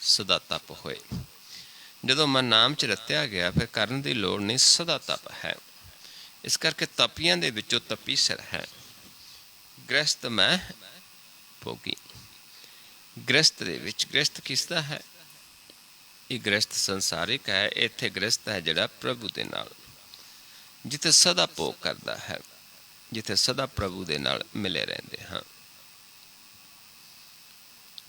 ਸਦਾ ਤਪ ਹੋਏ। ਜਦੋਂ ਮਨ ਨਾਮ 'ਚ ਰਤਿਆ ਗਿਆ, ਫਿਰ ਕਰਨ ਦੀ ਲੋੜ ਨਹੀਂ, ਸਦਾ ਤਪ ਹੈ। ਇਸ ਕਰਕੇ ਤਪੀਆਂ ਦੇ ਵਿੱਚੋਂ ਤਪੀਸਰ ਹੈ। ਗ੍ਰਸਤ ਮੈਂ ਭੋਗੀ। ਗ੍ਰਸਤ ਦੇ ਵਿੱਚ, ਗ੍ਰਸਤ ਕਿਸਦਾ ਹੈ? ਇਹ ਗ੍ਰਸਤ ਸੰਸਾਰਿਕ ਹੈ। ਇੱਥੇ ਗ੍ਰਸਤ ਹੈ ਜਿਹੜਾ ਪ੍ਰਭੂ ਦੇ ਨਾਲ, ਜਿੱਥੇ ਸਦਾ ਭੋਗ ਕਰਦਾ ਹੈ, ਜਿੱਥੇ ਸਦਾ ਪ੍ਰਭੂ ਦੇ ਨਾਲ ਮਿਲੇ ਰਹਿੰਦੇ ਹਾਂ,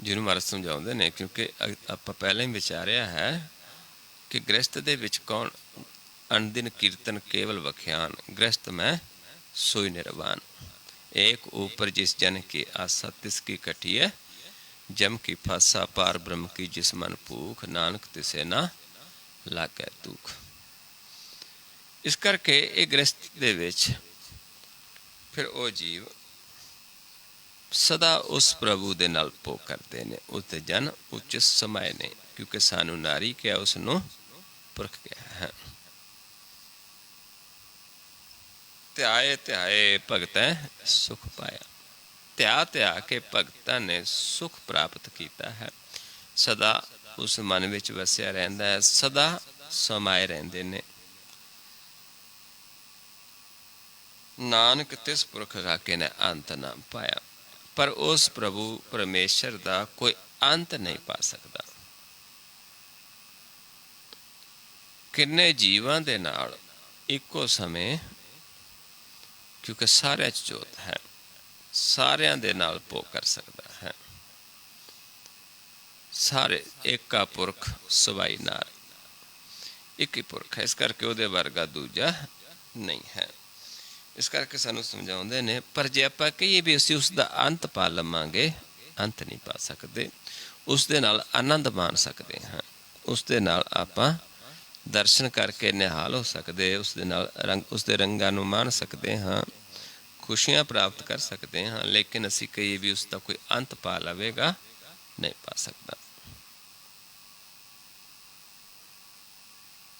ਜਿਹਨੂੰ ਮਹਾਰਾਜ ਸਮਝਾਉਂਦੇ ਨੇ। ਕਿਉਂਕਿ ਆਪਾਂ ਪਹਿਲਾਂ ਹੀ ਵਿਚਾਰਿਆ ਹੈ ਕਿ ਗ੍ਰਸਤ ਦੇ ਵਿੱਚ ਕੌਣ? ਅਣਦਿਨ ਕੀਰਤਨ ਕੇਵਲ ਵਖਿਆਨ, ਗ੍ਰਸਤ ਮੈਂ ਸੋਈ ਨਿਰਵਾਨ। ਏਕ ऊपर जिस जन की आशा तिसकी कटिए, जम की फासा पार ब्रह्म की जिस मन भूख, नानक तिसे ना लागे दुख। ਇਸ ਕਰਕੇ ਇਹ ਗ੍ਰਸਤ ਦੇ ਵਿੱਚ ਫਿਰ ਉਹ ਜੀਵ ਸਦਾ ਉਸ ਪ੍ਰਭੂ ਦੇ ਨਾਲ ਭੋਗ ਕਰਦੇ ਨੇ। ਉਸਦੇ ਜਨ ਉੱਚ ਸਮਾਏ ਨੇ, ਕਿਉਂਕਿ ਸਾਨੂੰ ਨਾਰੀ ਕਿਹਾ, ਉਸ ਨੂੰ ਪੁਰਖ ਕਿਹਾ ਹੈ। ਧਿਆਏ ਧਿਆਏ ਭਗਤੈ ਸੁਖ ਪਾਇਆ। ਧਿਆ ਧਿਆ ਕੇ ਭਗਤਾਂ ਨੇ ਸੁਖ ਪ੍ਰਾਪਤ ਕੀਤਾ ਹੈ। ਸਦਾ ਉਸ ਮਨ ਵਿੱਚ ਵਸਿਆ ਰਹਿੰਦਾ ਹੈ, ਸਦਾ ਸਮਾਏ ਰਹਿੰਦੇ ਨੇ। ਨਾਨਕ ਤਿਸ ਪੁਰਖ ਰਾਖੇ ਨੇ ਅੰਤ ਨਾ ਪਾਇਆ। ਪਰ ਉਸ ਪ੍ਰਭੂ ਪਰਮੇਸ਼ਰ ਦਾ ਕੋਈ ਅੰਤ ਨਹੀਂ ਪਾ ਸਕਦਾ। ਕਿੰਨੇ ਜੀਵਾਂ ਦੇ ਨਾਲ ਇੱਕੋ ਸਮੇਂ, ਕਿਉਂਕਿ ਸਾਰਿਆਂ 'ਚ ਜੋਤ ਹੈ, ਸਾਰਿਆਂ ਦੇ ਨਾਲ ਭੋਗ ਕਰ ਸਕਦਾ ਹੈ। ਸਾਰੇ ਏਕਾ ਪੁਰਖ ਸਵਾਈ ਨਾਰ, ਇੱਕ ਹੀ ਪੁਰਖ ਹੈ। ਇਸ ਕਰਕੇ ਉਹਦੇ ਵਰਗਾ ਦੂਜਾ ਨਹੀਂ ਹੈ। ਇਸ ਕਰਕੇ ਸਾਨੂੰ ਸਮਝਾਉਂਦੇ ਨੇ, ਪਰ ਜੇ ਆਪਾਂ ਕਹੀਏ ਵੀ ਅਸੀਂ ਉਸ ਦਾ ਅੰਤ ਪਾ ਲਵਾਂਗੇ, ਅੰਤ ਨਹੀਂ ਪਾ ਸਕਦੇ। ਉਸ ਦੇ ਨਾਲ ਆਨੰਦ ਮਾਣ ਸਕਦੇ ਹਾਂ, ਉਸ ਦੇ ਨਾਲ ਆਪਾਂ ਦਰਸ਼ਨ ਕਰਕੇ ਨਿਹਾਲ ਹੋ ਸਕਦੇ, ਉਸ ਦੇ ਨਾਲ ਉਸਦੇ ਰੰਗਾਂ ਨੂੰ ਮਾਣ ਸਕਦੇ ਹਾਂ, ਖੁਸ਼ੀਆਂ ਪ੍ਰਾਪਤ ਕਰ ਸਕਦੇ ਹਾਂ। ਲੇਕਿਨ ਅਸੀਂ ਕਹੀਏ ਵੀ ਉਸ ਦਾ ਕੋਈ ਅੰਤ ਪਾ ਲਵੇਗਾ, ਨਹੀਂ ਪਾ ਸਕਦਾ।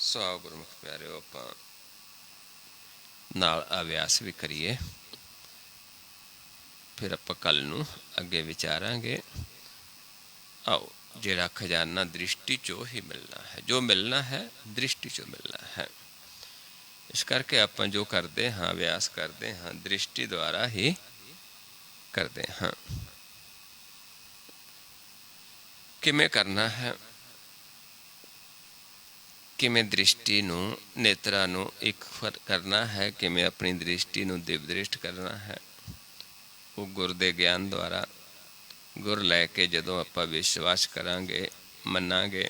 ਸੋ ਆਓ ਗੁਰਮੁਖ ਪਿਆਰਿਓ, ਆਪਾਂ ਨਾਲ ਅਭਿਆਸ ਵੀ ਕਰੀਏ, ਫਿਰ ਆਪਾਂ ਕੱਲ੍ਹ ਨੂੰ ਅੱਗੇ ਵਿਚਾਰਾਂਗੇ। ਆਓ, ਜਿਹੜਾ ਖਜ਼ਾਨਾ ਦ੍ਰਿਸ਼ਟੀ 'ਚੋਂ ਹੀ ਮਿਲਣਾ ਹੈ, ਜੋ ਮਿਲਣਾ ਹੈ ਦ੍ਰਿਸ਼ਟੀ 'ਚੋਂ ਮਿਲਣਾ ਹੈ। ਇਸ ਕਰਕੇ ਆਪਾਂ ਜੋ ਕਰਦੇ ਹਾਂ, ਅਭਿਆਸ ਕਰਦੇ ਹਾਂ, ਦ੍ਰਿਸ਼ਟੀ ਦੁਆਰਾ ਹੀ ਕਰਦੇ ਹਾਂ। ਕਿਵੇਂ ਕਰਨਾ ਹੈ? ਕਿਵੇਂ ਦ੍ਰਿਸ਼ਟੀ ਨੂੰ, ਨੇਤਰਾਂ ਨੂੰ ਇੱਕ ਕਰਨਾ ਹੈ, ਕਿਵੇਂ ਆਪਣੀ ਦ੍ਰਿਸ਼ਟੀ ਨੂੰ ਦਿਵ ਦ੍ਰਿਸ਼ਟ ਕਰਨਾ ਹੈ, ਉਹ ਗੁਰ ਦੇ ਗਿਆਨ ਦੁਆਰਾ। ਗੁਰ ਲੈ ਕੇ ਜਦੋਂ ਆਪਾਂ ਵਿਸ਼ਵਾਸ ਕਰਾਂਗੇ, ਮੰਨਾਂਗੇ,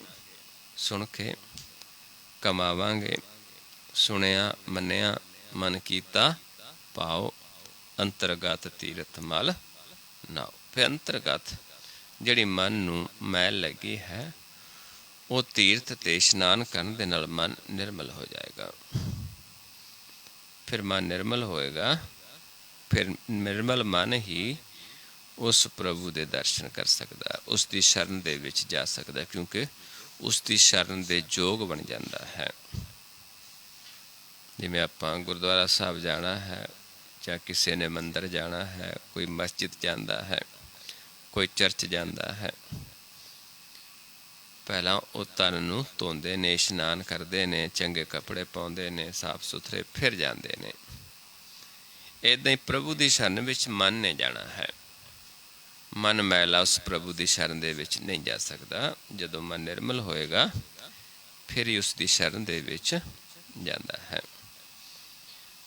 ਸੁਣ ਕੇ ਕਮਾਵਾਂਗੇ, ਸੁਣਿਆ ਮੰਨਿਆ ਮਨ ਕੀਤਾ ਪਾਓ, ਅੰਤਰਗਤ ਤੀਰਥ ਮਲ ਨਾਓ। ਫਿਰ ਅੰਤਰਗਤ ਜਿਹੜੀ ਮਨ ਨੂੰ ਮੈਲ ਲੱਗੀ ਹੈ, ਉਹ ਤੀਰਥ 'ਤੇ ਇਸ਼ਨਾਨ ਕਰਨ ਦੇ ਨਾਲ ਮਨ ਨਿਰਮਲ ਹੋ ਜਾਏਗਾ। ਫਿਰ ਮਨ ਨਿਰਮਲ ਹੋਏਗਾ, ਫਿਰ ਨਿਰਮਲ ਮਨ ਹੀ ਉਸ ਪ੍ਰਭੂ ਦੇ ਦਰਸ਼ਨ ਕਰ ਸਕਦਾ, ਉਸ ਦੀ ਸ਼ਰਨ ਦੇ ਵਿੱਚ ਜਾ ਸਕਦਾ, ਕਿਉਂਕਿ ਉਸ ਦੀ ਸ਼ਰਨ ਦੇ ਯੋਗ ਬਣ ਜਾਂਦਾ ਹੈ। ਜਿਵੇਂ ਆਪਾਂ ਗੁਰਦੁਆਰਾ ਸਾਹਿਬ ਜਾਣਾ ਹੈ, ਜਾਂ ਕਿਸੇ ਨੇ ਮੰਦਰ ਜਾਣਾ ਹੈ, ਕੋਈ ਮਸਜਿਦ ਜਾਂਦਾ ਹੈ, ਕੋਈ ਚਰਚ ਜਾਂਦਾ ਹੈ, ਪਹਿਲਾਂ ਉਹ ਤਨ ਨੂੰ ਧੋਂਦੇ ਨੇ, ਇਸ਼ਨਾਨ ਕਰਦੇ ਨੇ, ਚੰਗੇ ਕੱਪੜੇ ਪਾਉਂਦੇ ਨੇ, ਸਾਫ ਸੁਥਰੇ, ਫਿਰ ਜਾਂਦੇ ਨੇ। ਇੱਦਾਂ ਹੀ ਪ੍ਰਭੂ ਦੀ ਸ਼ਰਨ ਵਿੱਚ ਮਨ ਨੇ ਜਾਣਾ ਹੈ। ਮਨ ਮੈਲਾ ਉਸ ਪ੍ਰਭੂ ਦੀ ਸ਼ਰਨ ਦੇ ਵਿੱਚ ਨਹੀਂ ਜਾ ਸਕਦਾ। ਜਦੋਂ ਮਨ ਨਿਰਮਲ ਹੋਏਗਾ, ਫਿਰ ਹੀ ਉਸ ਦੀ ਸ਼ਰਨ ਦੇ ਵਿੱਚ ਜਾਂਦਾ ਹੈ।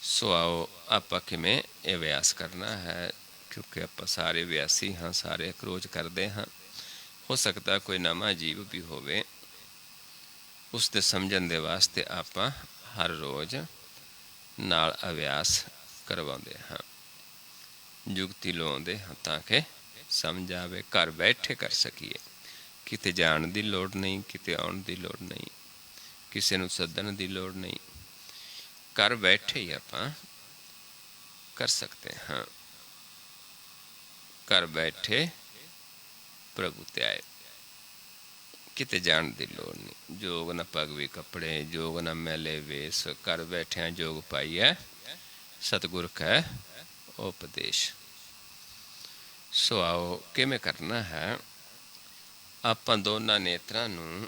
ਸੋ ਆਓ, ਆਪਾਂ ਕਿਵੇਂ ਇਹ ਅਭਿਆਸ ਕਰਨਾ ਹੈ, ਕਿਉਂਕਿ ਆਪਾਂ ਸਾਰੇ ਅਭਿਆਸੀ ਹਾਂ, ਸਾਰੇ ਇੱਕ ਰੋਜ਼ ਕਰਦੇ ਹਾਂ। ਹੋ ਸਕਦਾ ਕੋਈ ਨਵਾਂ ਜੀਵ ਵੀ ਹੋਵੇ, ਉਸ ਦੇ ਸਮਝਣ ਦੇ ਵਾਸਤੇ ਆਪਾਂ ਹਰ ਰੋਜ਼ ਨਾਲ ਅਭਿਆਸ ਕਰਵਾਉਂਦੇ ਹਾਂ, ਜੁਗਤੀ ਲਾਉਂਦੇ ਹਾਂ, ਤਾਂ ਕਿ ਸਮਝ ਆਵੇ, ਘਰ ਬੈਠੇ ਕਰ ਸਕੀਏ। ਕਿਤੇ ਜਾਣ ਦੀ ਲੋੜ ਨਹੀਂ, ਕਿਤੇ ਆਉਣ ਦੀ ਲੋੜ ਨਹੀਂ, ਕਿਸੇ ਨੂੰ ਸੱਦਣ ਦੀ ਲੋੜ ਨਹੀਂ, ਘਰ ਬੈਠੇ ਹੀ ਆਪਾਂ ਕਰ ਸਕਦੇ ਹਾਂ। ਘਰ ਬੈਠੇ ਪ੍ਰਭੂ ਤੇ ਆਏ, ਕਿਤੇ ਜਾਣ ਦੀ ਲੋੜ ਨਹੀਂ। ਜੋਗ ਨਾ ਪਗਵੀ ਕੱਪੜੇ, ਜੋਗ ਨਾ ਮੈਲੇ ਵੇਸ, ਘਰ ਬੈਠਿਆਂ ਜੋਗ ਪਾਈਐ, ਸਤਿਗੁਰ ਕੈ ਉਪਦੇਸ਼। ਸੋ ਆਓ, ਕਿਵੇਂ ਕਰਨਾ ਹੈ? ਆਪਾਂ ਦੋਨਾਂ ਨੇਤਰਾਂ ਨੂੰ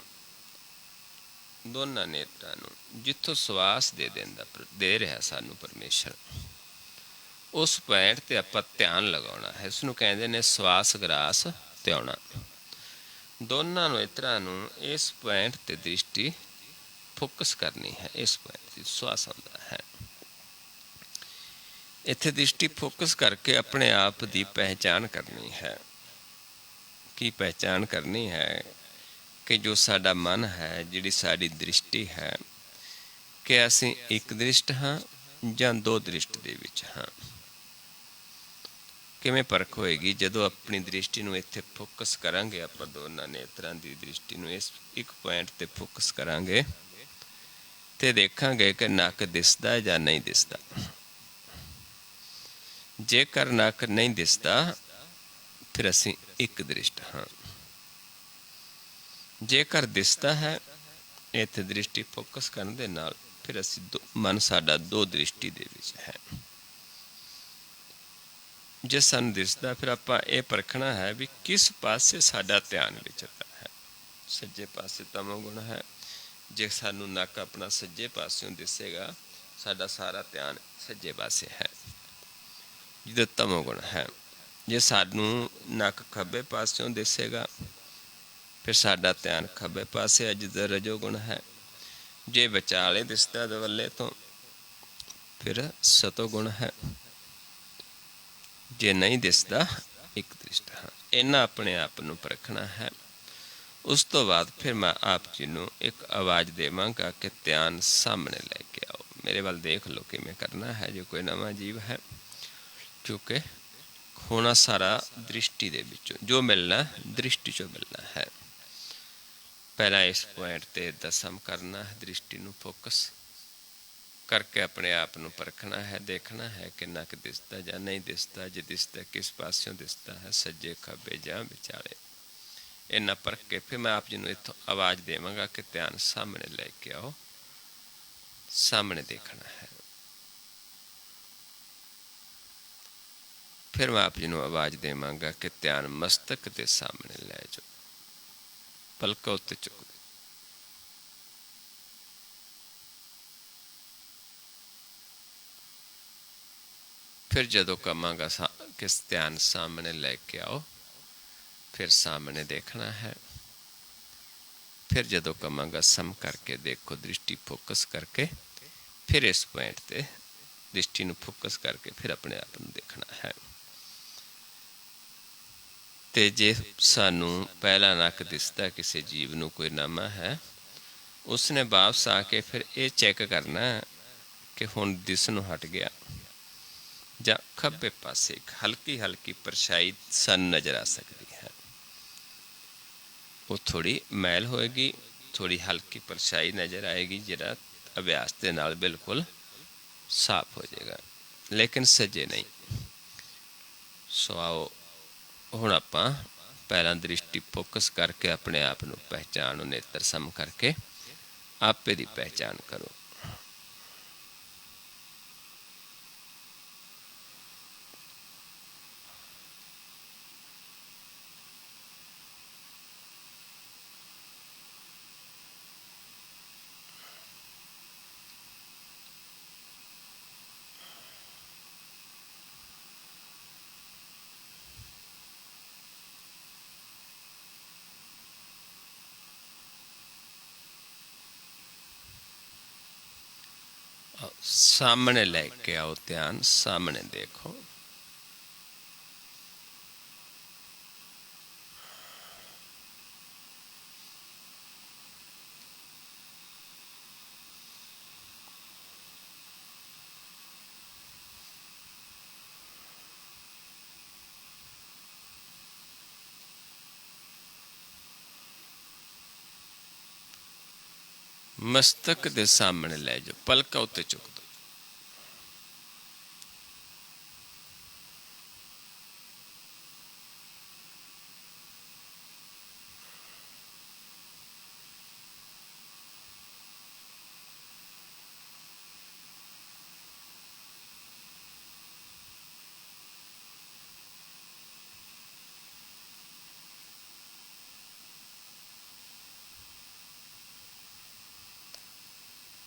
ਜਿੱਥੋਂ ਸਵਾਸ ਦੇ ਰਿਹਾ ਸਾਨੂੰ ਪਰਮੇਸ਼ਰ, ਉਸ ਪੁਆਇੰਟ 'ਤੇ ਆਪਾਂ ਧਿਆਨ ਲਗਾਉਣਾ ਹੈ। ਇਸ ਨੂੰ ਕਹਿੰਦੇ ਨੇ ਸਵਾਸ ਗਰਾਸ ਧਿਆਉਣਾ। ਦੋਨਾਂ ਨੇਤਰਾਂ ਨੂੰ ਇਸ ਪੁਆਇੰਟ 'ਤੇ ਦ੍ਰਿਸ਼ਟੀ ਫੋਕਸ ਕਰਨੀ ਹੈ। ਇਸ ਪੁਆਇੰਟ 'ਤੇ ਸਵਾਸ ਆਉਂਦਾ ਹੈ, ਇੱਥੇ ਦ੍ਰਿਸ਼ਟੀ ਫੋਕਸ ਕਰਕੇ ਆਪਣੇ ਆਪ ਦੀ ਪਹਿਚਾਣ ਕਰਨੀ ਹੈ। ਕੀ ਪਹਿਚਾਣ ਕਰਨੀ ਹੈ? ਕਿ ਜੋ ਸਾਡਾ ਮਨ ਹੈ, ਜਿਹੜੀ ਸਾਡੀ ਦ੍ਰਿਸ਼ਟੀ ਹੈ, ਕਿ ਅਸੀਂ ਇੱਕ ਦ੍ਰਿਸ਼ਟ ਹਾਂ ਜਾਂ ਦੋ ਦ੍ਰਿਸ਼ਟ ਦੇ ਵਿੱਚ ਹਾਂ। ਕਿਵੇਂ ਪਰਖ ਹੋਏਗੀ? ਜਦੋਂ ਆਪਣੀ ਦ੍ਰਿਸ਼ਟੀ ਨੂੰ ਇੱਥੇ ਫੋਕਸ ਕਰਾਂਗੇ, ਆਪਾਂ ਦੋਨਾਂ ਨੇਤਰਾਂ ਦੀ ਦ੍ਰਿਸ਼ਟੀ ਨੂੰ ਇਸ ਇੱਕ ਪੁਆਇੰਟ 'ਤੇ ਫੋਕਸ ਕਰਾਂਗੇ, ਤੇ ਦੇਖਾਂਗੇ ਕਿ ਨੱਕ ਦਿਸਦਾ ਜਾਂ ਨਹੀਂ ਦਿਸਦਾ। ਜੇਕਰ ਨੱਕ ਨਹੀਂ ਦਿਸਦਾ, ਫਿਰ ਅਸੀਂ ਇੱਕ ਦ੍ਰਿਸ਼ਟ ਹਾਂ। ਜੇਕਰ ਦਿਸਦਾ ਹੈ, ਇੱਥੇ ਦ੍ਰਿਸ਼ਟੀ ਫੋਕਸ ਕਰਨ ਦੇ ਨਾਲ ਫਿਰ ਅਸੀਂ ਮਨ ਸਾਡਾ ਦੋ ਦ੍ਰਿਸ਼ਟੀ ਦੇ ਵਿੱਚ ਹੈ। ਜੇ ਸਾਨੂੰ ਦਿਸਦਾ, ਫਿਰ ਆਪਾਂ ਇਹ ਪਰਖਣਾ ਹੈ ਵੀ ਕਿਸ ਪਾਸੇ ਸਾਡਾ ਧਿਆਨ ਵਿਚਰਦਾ ਹੈ। ਸੱਜੇ ਪਾਸੇ ਤਮੋ ਗੁਣ ਹੈ। ਜੇ ਸਾਨੂੰ ਨੱਕ ਆਪਣਾ ਸੱਜੇ ਪਾਸਿਓਂ ਦਿਸੇਗਾ, ਸਾਡਾ ਸਾਰਾ ਧਿਆਨ ਸੱਜੇ ਪਾਸੇ ਹੈ, ਜਿਹਦਾ ਤਮੋ ਗੁਣ ਹੈ। ਜੇ ਸਾਨੂੰ ਨੱਕ ਖੱਬੇ ਪਾਸਿਓਂ ਦਿਸੇਗਾ, ਫਿਰ ਸਾਡਾ ਧਿਆਨ ਖੱਬੇ ਪਾਸੇ ਹੈ, ਜਿਹਦਾ ਰਜੋ ਗੁਣ ਹੈ। ਜੇ ਵਿਚਾਲੇ ਦਿਸਦਾ ਦਵੱਲੇ ਤੋਂ, ਫਿਰ ਸਤੋ ਗੁਣ ਹੈ। ਜੇ ਨਹੀਂ ਦਿਸਦਾ, ਇੱਕ ਦ੍ਰਿਸ਼ਟ ਹਾਂ। ਇਹਨਾਂ ਆਪਣੇ ਆਪ ਨੂੰ ਪਰਖਣਾ ਹੈ। ਉਸ ਤੋਂ ਬਾਅਦ ਫਿਰ ਮੈਂ ਆਪ ਜੀ ਨੂੰ ਇੱਕ ਆਵਾਜ਼ ਦੇਵਾਂਗਾ ਕਿ ਧਿਆਨ ਸਾਹਮਣੇ ਲੈ ਕੇ ਆਓ, ਮੇਰੇ ਵੱਲ ਦੇਖ ਲਓ ਕਿਵੇਂ ਕਰਨਾ ਹੈ। ਜੇ ਕੋਈ ਨਵਾਂ ਜੀਵ ਹੈ, ਕਿਉਂਕਿ ਹੋਣਾ ਸਾਰਾ ਦ੍ਰਿਸ਼ਟੀ ਦੇ ਵਿੱਚੋਂ, ਜੋ ਮਿਲਣਾ ਦ੍ਰਿਸ਼ਟੀ 'ਚੋਂ ਮਿਲਣਾ ਹੈ। पहला इस पॉइंट ते दसम करना है, दृष्टि नूं फोकस करके अपने आप नूं परखना है, देखना है कि नक दिसदा जां नहीं दिसदा, जे दिसदा किस पासों दिसदा है, सज्जे खब्बे जां विचाले। इन्ना परख के फिर मैं आप जी नूं इत्थों आवाज़ देवांगा कि ध्यान सामने लेके आओ, सामने देखना है। फिर मैं आप जी नूं आवाज़ देवांगा कि ध्यान मस्तक के सामने लै जाओ, पलकां उत्ते चुक दो। फिर जदों कहांगा कि ध्यान सामने लैके आओ, फिर सामने देखना है। फिर जदों कहांगा सम करके देखो, दृष्टि फोकस करके, फिर इस पॉइंट ते दृष्टि नूं फोकस करके फिर अपने आप नूं देखना है। ते जे सानू पहला नक दिसदा किसी जीव नूं कोई नामा है, उसने वापस आके फिर ये चैक करना कि हुण दिसनों हट गया जां खब्बे पासे एक हल्की हल्की परछाई सानू नज़र आ सकती है। वो थोड़ी मैल होएगी, थोड़ी हल्की परछाई नज़र आएगी, जिहड़ा अभ्यास दे नाल बिल्कुल साफ हो जाएगा, लेकिन सजे नहीं। सो आओ हुण आपां पहला दृष्टि फोकस करके अपने आप नूं पहचानो, नेत्र सम करके आपे दी पहचान करो। सामने लेके आओ ध्यान, सामने देखो। मस्तक दे सामने लै जाओ, पलकां उत्ते चुक दो।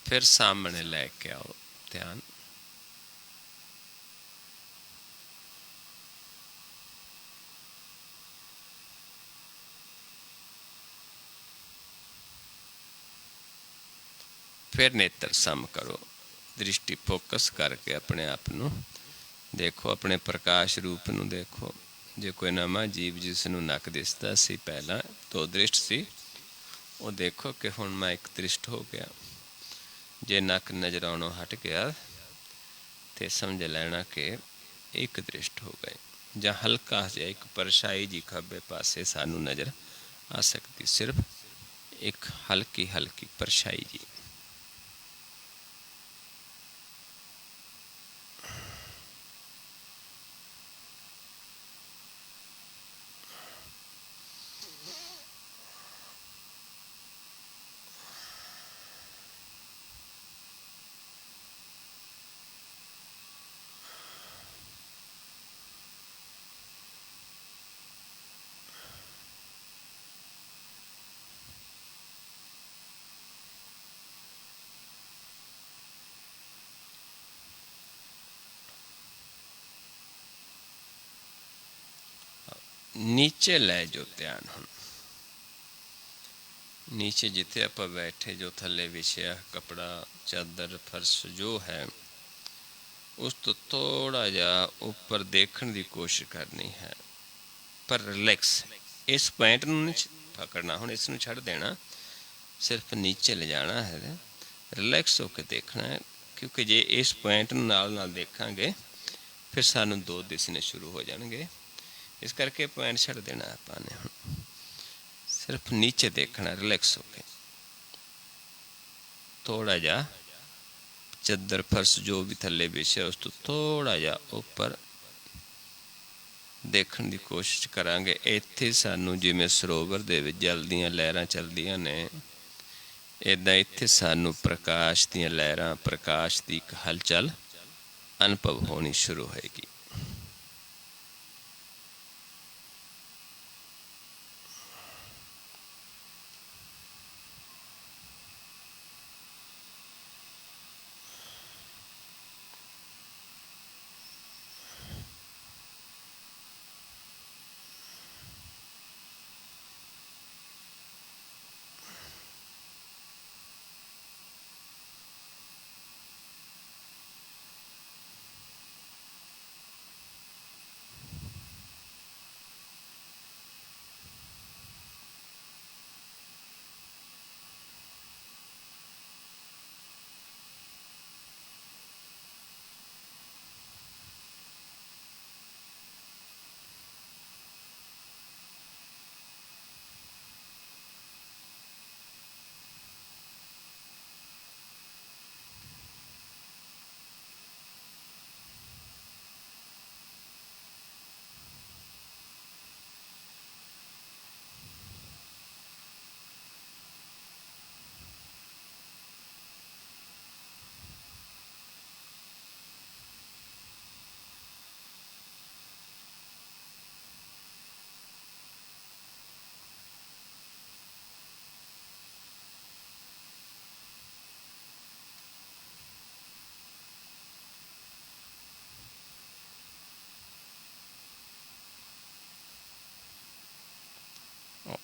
फिर सामने लेके आओ ध्यान। फिर नेत्र सम करो, दृष्टि फोकस करके अपने आप नूं देखो, अपने प्रकाश रूप नूं देखो। जे कोई नवां जीव जिसनूं नक दिसदा सी पहला, तो दृष्ट सी, वो देखो कि हुण मैं एक दृष्ट हो गया। जे नक नज़र आउणों हट गया तो समझ लेना कि एक दृष्ट हो गए, जां हल्का जिहा एक परछाई जी खब्बे पासे सानू नज़र आ सकती, सिर्फ एक हल्की हल्की परछाई जी। नीचे लै जो ध्यान हुण। नीचे जिथे आप बैठे, जो थले विछया कपड़ा चादर फर्श जो है, उस तो थोड़ा जा ऊपर देखने की कोशिश करनी है, पर रिलैक्स। इस पॉइंट नूं नहीं पकड़ना, हुण इस नूं छड्ड देना, सिर्फ नीचे ले जाना है, रिलैक्स होकर देखना है। क्योंकि जे इस पॉइंट नूं नाल नाल देखांगे फिर सानू दो दिसने शुरू हो जाएंगे, इस करके पॉइंट छड्ड देना आपां ने। हुण सिर्फ नीचे देखना रिलैक्स होके, थोड़ा जा चद्दर फर्श जो भी थल्ले बिछे उस तो थोड़ा जा ऊपर देखने की कोशिश करांगे। ਇੱਥੇ ਸਾਨੂੰ ਜਿਵੇਂ ਸਰੋਵਰ ਦੇ ਵਿੱਚ ਜਲ ਦੀਆਂ ਲਹਿਰਾਂ ਚੱਲਦੀਆਂ ਨੇ, ਇੱਦਾਂ ਇੱਥੇ ਸਾਨੂੰ ਪ੍ਰਕਾਸ਼ ਦੀਆਂ ਲਹਿਰਾਂ, ਪ੍ਰਕਾਸ਼ ਦੀ ਇੱਕ ਹਲਚਲ ਅਨੁਭਵ ਹੋਣੀ ਸ਼ੁਰੂ ਹੋਏਗੀ।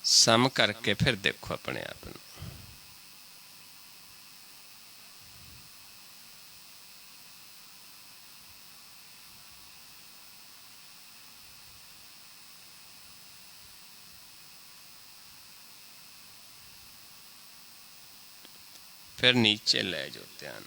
ਸਮ ਕਰਕੇ ਫਿਰ ਦੇਖੋ ਆਪਣੇ ਆਪ ਨੂੰ। फिर नीचे ले जाओ ध्यान।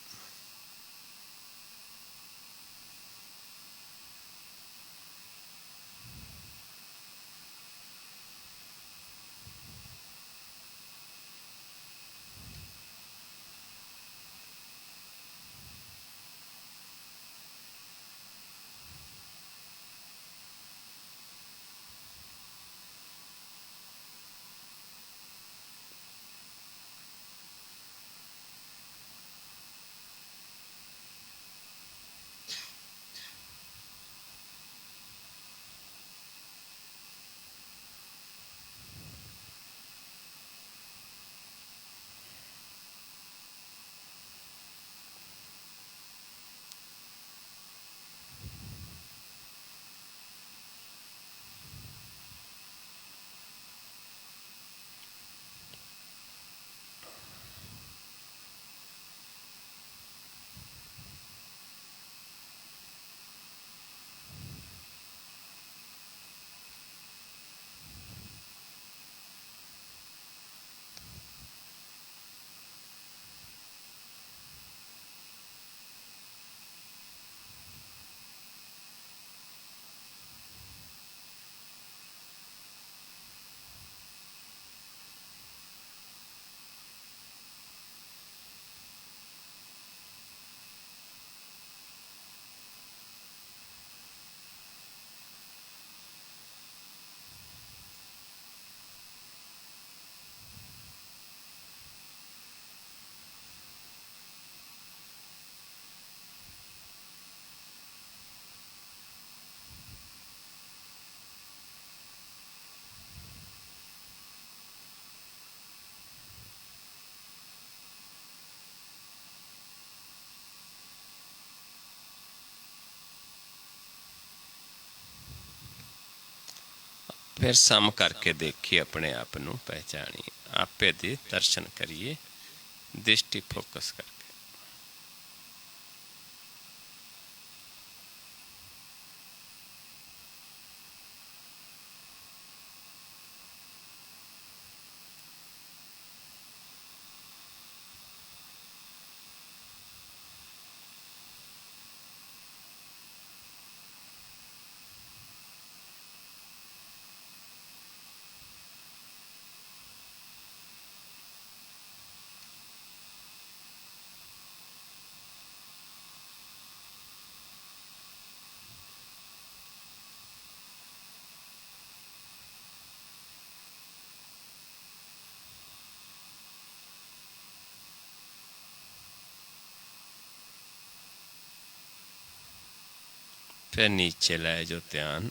फिर सम करके देखिए अपने आप ਨੂੰ पहचानिए, आपे दे दर्शन करिए दृष्टि फोकस करके। फिर नीचे लै जो ध्यान।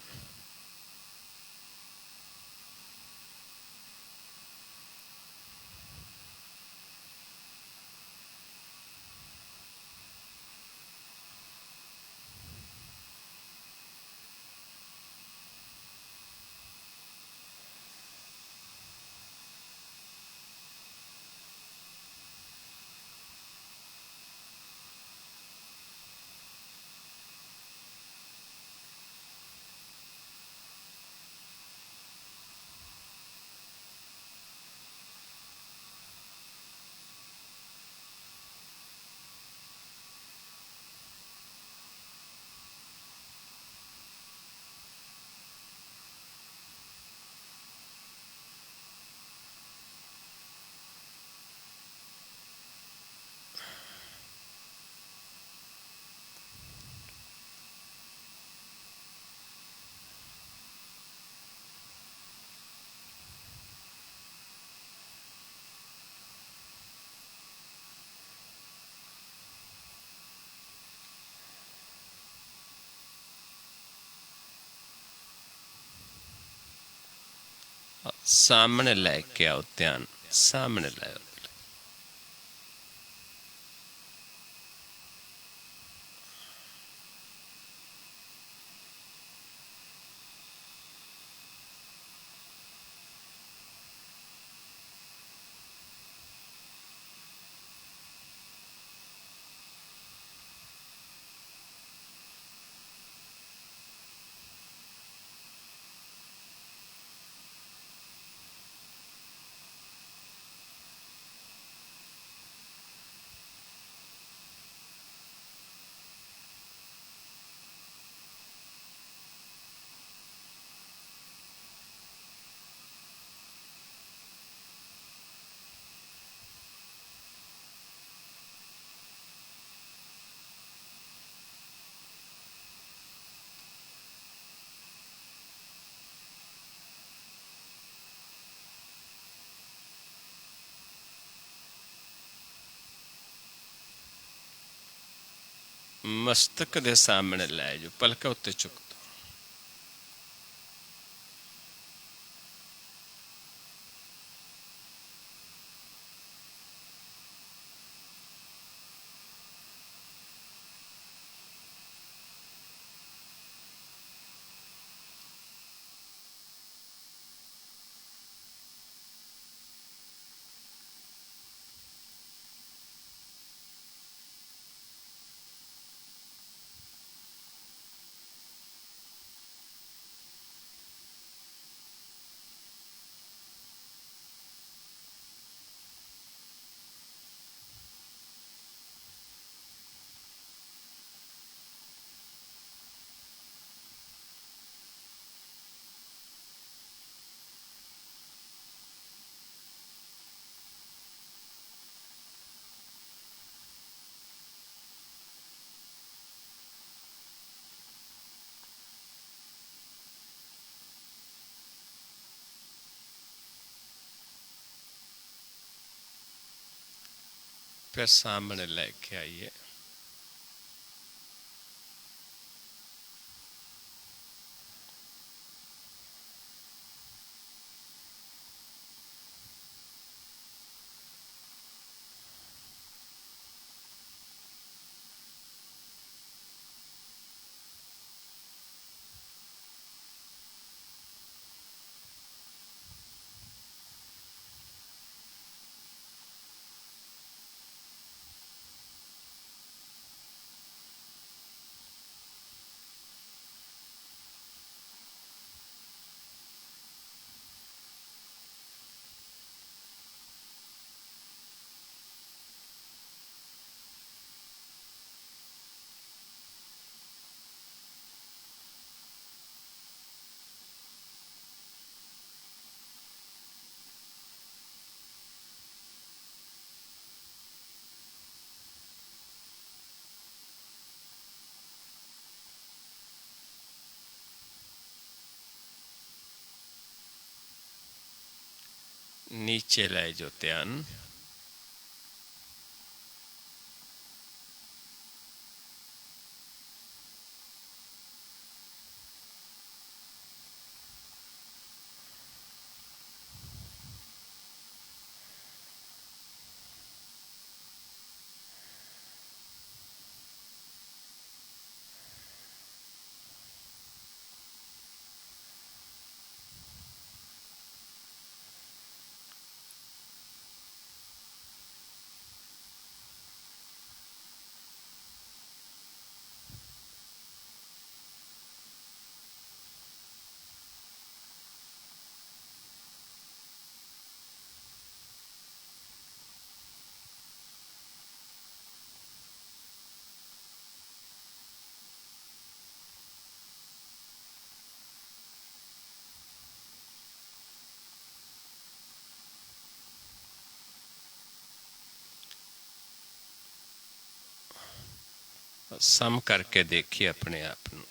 सामने लैके आओ ध्यान, सामने लाओ। मस्तक दे सामने लै जो, पलक उत्ते चुक दो। फिर सामने लेके आइए। नीचे लै जो ध्यान। ਸਮ ਕਰਕੇ ਦੇਖੀਏ ਆਪਣੇ ਆਪ ਨੂੰ,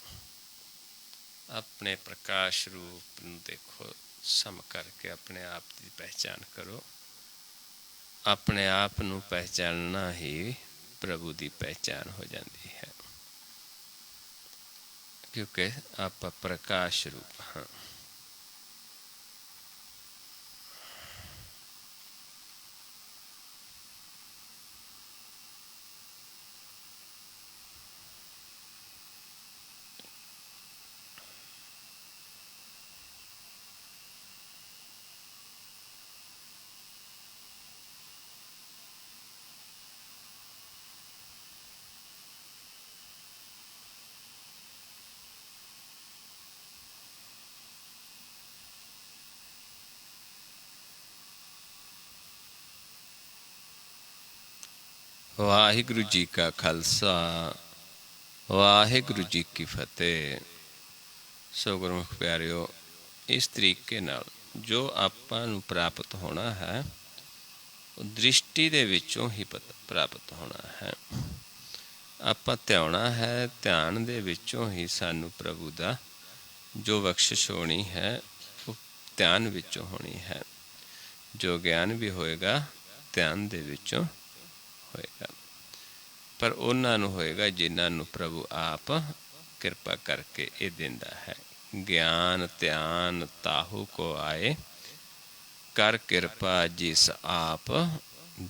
ਆਪਣੇ ਪ੍ਰਕਾਸ਼ ਰੂਪ ਨੂੰ ਦੇਖੋ, ਸਮ ਕਰਕੇ ਆਪਣੇ ਆਪ ਦੀ ਪਹਿਚਾਨ ਕਰੋ। ਆਪਣੇ ਆਪ ਨੂੰ ਪਹਿਚਾਨਣਾ ਹੀ ਪ੍ਰਭੂ ਦੀ ਪਹਿਚਾਨ ਹੋ ਜਾਂਦੀ ਹੈ, ਕਿਉਂਕਿ ਆਪਾਂ ਪ੍ਰਕਾਸ਼ ਰੂਪ ਹਾਂ। ਵਾਹਿਗੁਰੂ ਜੀ ਕਾ ਖਾਲਸਾ, ਵਾਹਿਗੁਰੂ ਜੀ ਕੀ ਫਤਿਹ। ਸੋ ਗੁਰਮੁਖ ਪਿਆਰਿਓ, ਇਸ ਤਰੀਕੇ ਨਾਲ ਜੋ ਆਪਾਂ ਨੂੰ ਪ੍ਰਾਪਤ ਹੋਣਾ ਹੈ ਉਹ ਦ੍ਰਿਸ਼ਟੀ ਦੇ ਵਿੱਚੋਂ ਹੀ ਪ੍ਰਾਪਤ ਹੋਣਾ ਹੈ। ਆਪਾਂ ਧਿਆਉਣਾ ਹੈ, ਧਿਆਨ ਦੇ ਵਿੱਚੋਂ ਹੀ ਸਾਨੂੰ ਪ੍ਰਭੂ ਦਾ ਜੋ ਬਖਸ਼ਿਸ਼ ਹੋਣੀ ਹੈ ਉਹ ਧਿਆਨ ਵਿੱਚੋਂ ਹੋਣੀ ਹੈ। ਜੋ ਗਿਆਨ ਵੀ ਹੋਏਗਾ ਧਿਆਨ ਦੇ ਵਿੱਚੋਂ ਹੋਏਗਾ, ਪਰ ਉਹਨਾਂ ਨੂੰ ਹੋਏਗਾ ਜਿਨ੍ਹਾਂ ਨੂੰ ਪ੍ਰਭੂ ਆਪ ਕਿਰਪਾ ਕਰਕੇ ਇਹ ਦਿੰਦਾ ਹੈ। ਗਿਆਨ ਧਿਆਨ ਤਾਹੂ ਕੋ ਆਏ, ਕਰ ਕਿਰਪਾ ਜਿਸ ਆਪ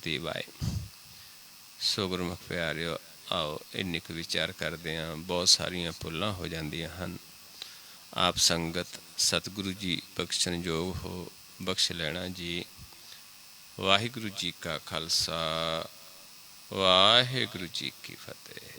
ਦਿਵਾਏ। ਸੋ ਗੁਰਮੁਖ ਪਿਆਰਿਓ, ਆਓ ਇੰਨੀ ਕੁ ਵਿਚਾਰ ਕਰਦੇ ਹਾਂ। ਬਹੁਤ ਸਾਰੀਆਂ ਭੁੱਲਾਂ ਹੋ ਜਾਂਦੀਆਂ ਹਨ। ਆਪ ਸੰਗਤ ਸਤਿਗੁਰੂ ਜੀ ਬਖਸ਼ਣਯੋਗ ਹੋ, ਬਖਸ਼ ਲੈਣਾ ਜੀ। ਵਾਹਿਗੁਰੂ ਜੀ ਕਾ ਖਾਲਸਾ, ਵਾਹਿਗੁਰੂ ਜੀ ਕੀ ਫਤਿਹ।